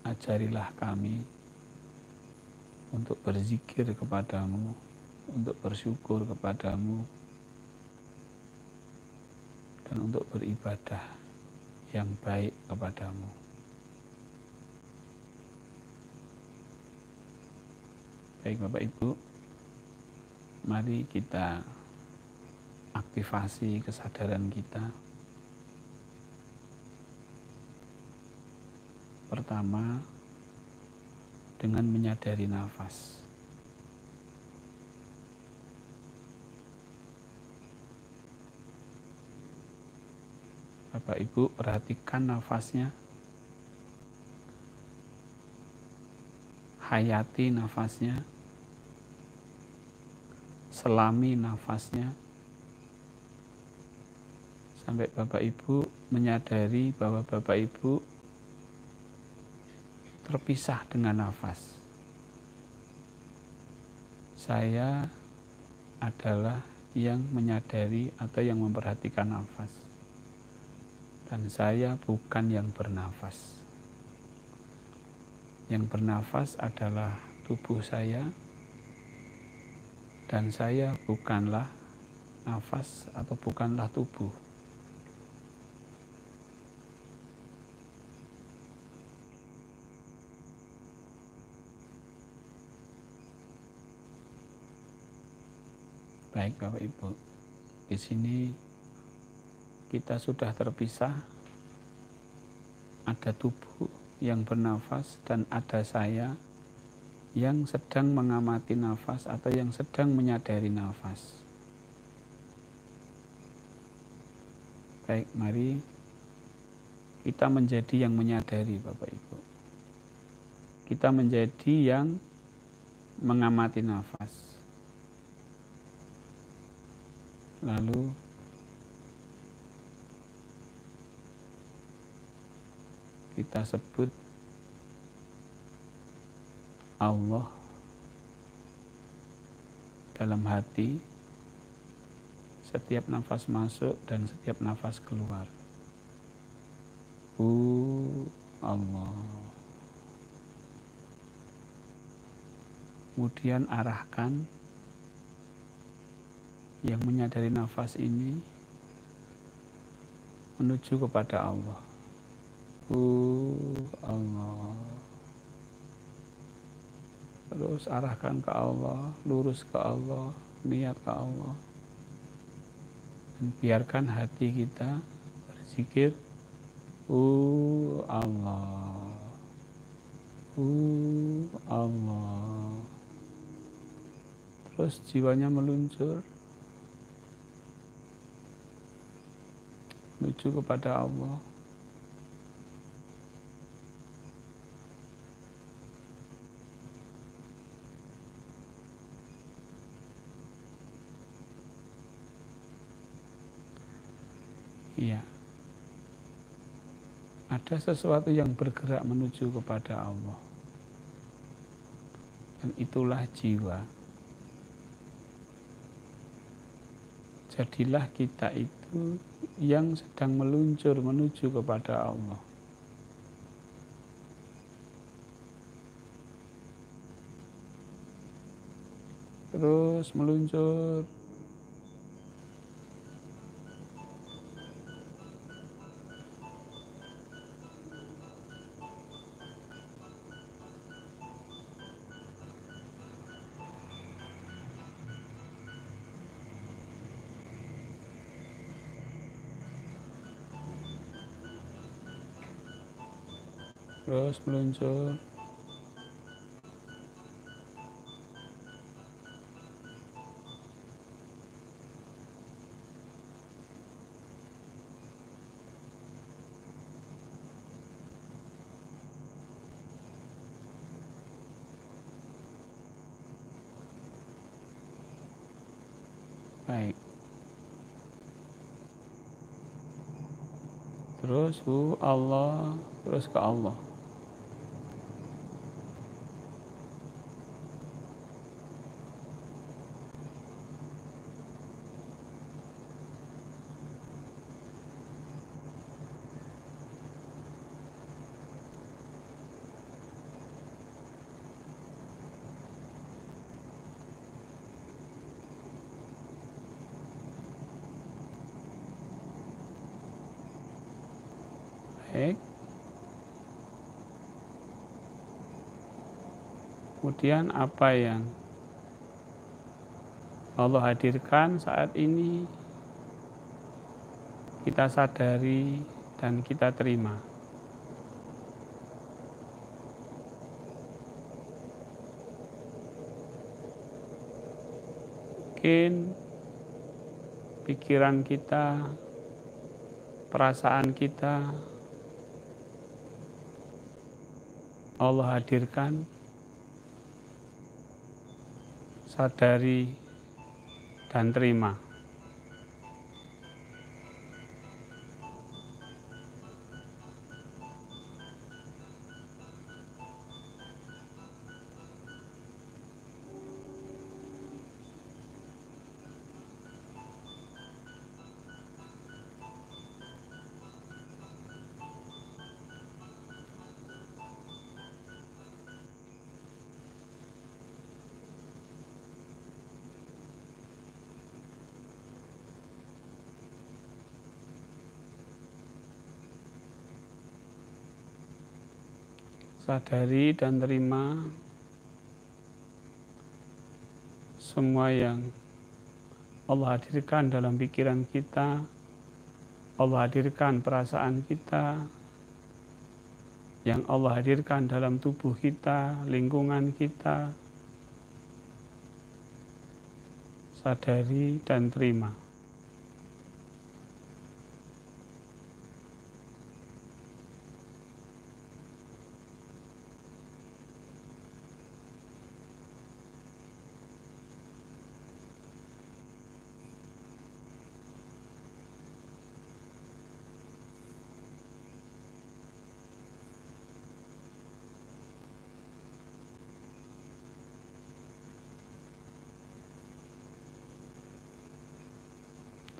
ajarilah kami untuk berzikir kepadamu, untuk bersyukur kepadamu, dan untuk beribadah yang baik kepadamu. Baik Bapak Ibu, mari kita aktifasi kesadaran kita. Pertama, dengan menyadari nafas. Bapak Ibu perhatikan nafasnya. Hayati nafasnya. Selami nafasnya. Sampai Bapak Ibu menyadari bahwa Bapak Ibu terpisah dengan nafas. Saya adalah yang menyadari atau yang memperhatikan nafas. Dan saya bukan yang bernafas. Yang bernafas adalah tubuh saya. Dan saya bukanlah nafas atau bukanlah tubuh. Baik Bapak Ibu, di sini kita sudah terpisah. Ada tubuh yang bernafas dan ada saya yang sedang mengamati nafas atau yang sedang menyadari nafas. Baik, mari kita menjadi yang menyadari Bapak Ibu. Kita menjadi yang mengamati nafas. Lalu kita sebut Allah dalam hati setiap nafas masuk dan setiap nafas keluar. Allah. Kemudian arahkan yang menyadari nafas ini menuju kepada Allah. Allah. Terus arahkan ke Allah, lurus ke Allah, niat ke Allah. Dan biarkan hati kita berzikir, Allah. Allah. Terus jiwanya meluncur menuju kepada Allah. Iya. Ada sesuatu yang bergerak menuju kepada Allah. Dan itulah jiwa. Jadilah kita itu yang sedang meluncur menuju kepada Allah. Terus meluncur. Terus meluncur. Baik. Terus Allah, terus ke Allah. Baik. Kemudian apa yang Allah hadirkan saat ini kita sadari dan kita terima. Mungkin pikiran kita, perasaan kita Allah hadirkan, sadari dan terima. Sadari dan terima semua yang Allah hadirkan dalam pikiran kita, Allah hadirkan perasaan kita, yang Allah hadirkan dalam tubuh kita, lingkungan kita. Sadari dan terima.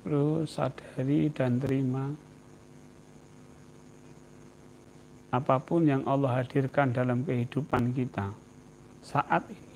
Terus sadari dan terima apapun yang Allah hadirkan dalam kehidupan kita saat ini.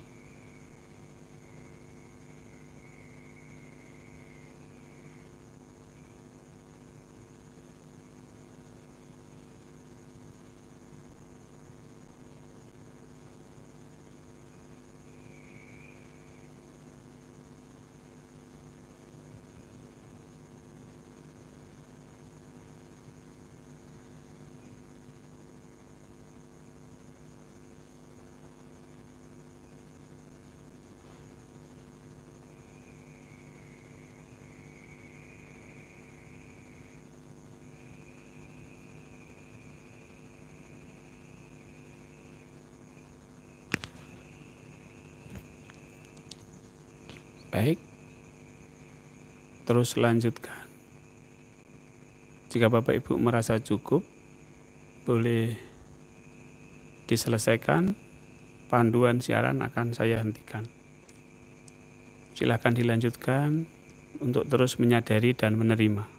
Baik, terus lanjutkan. Jika Bapak Ibu merasa cukup, boleh diselesaikan. Panduan siaran akan saya hentikan. Silakan dilanjutkan untuk terus menyadari dan menerima.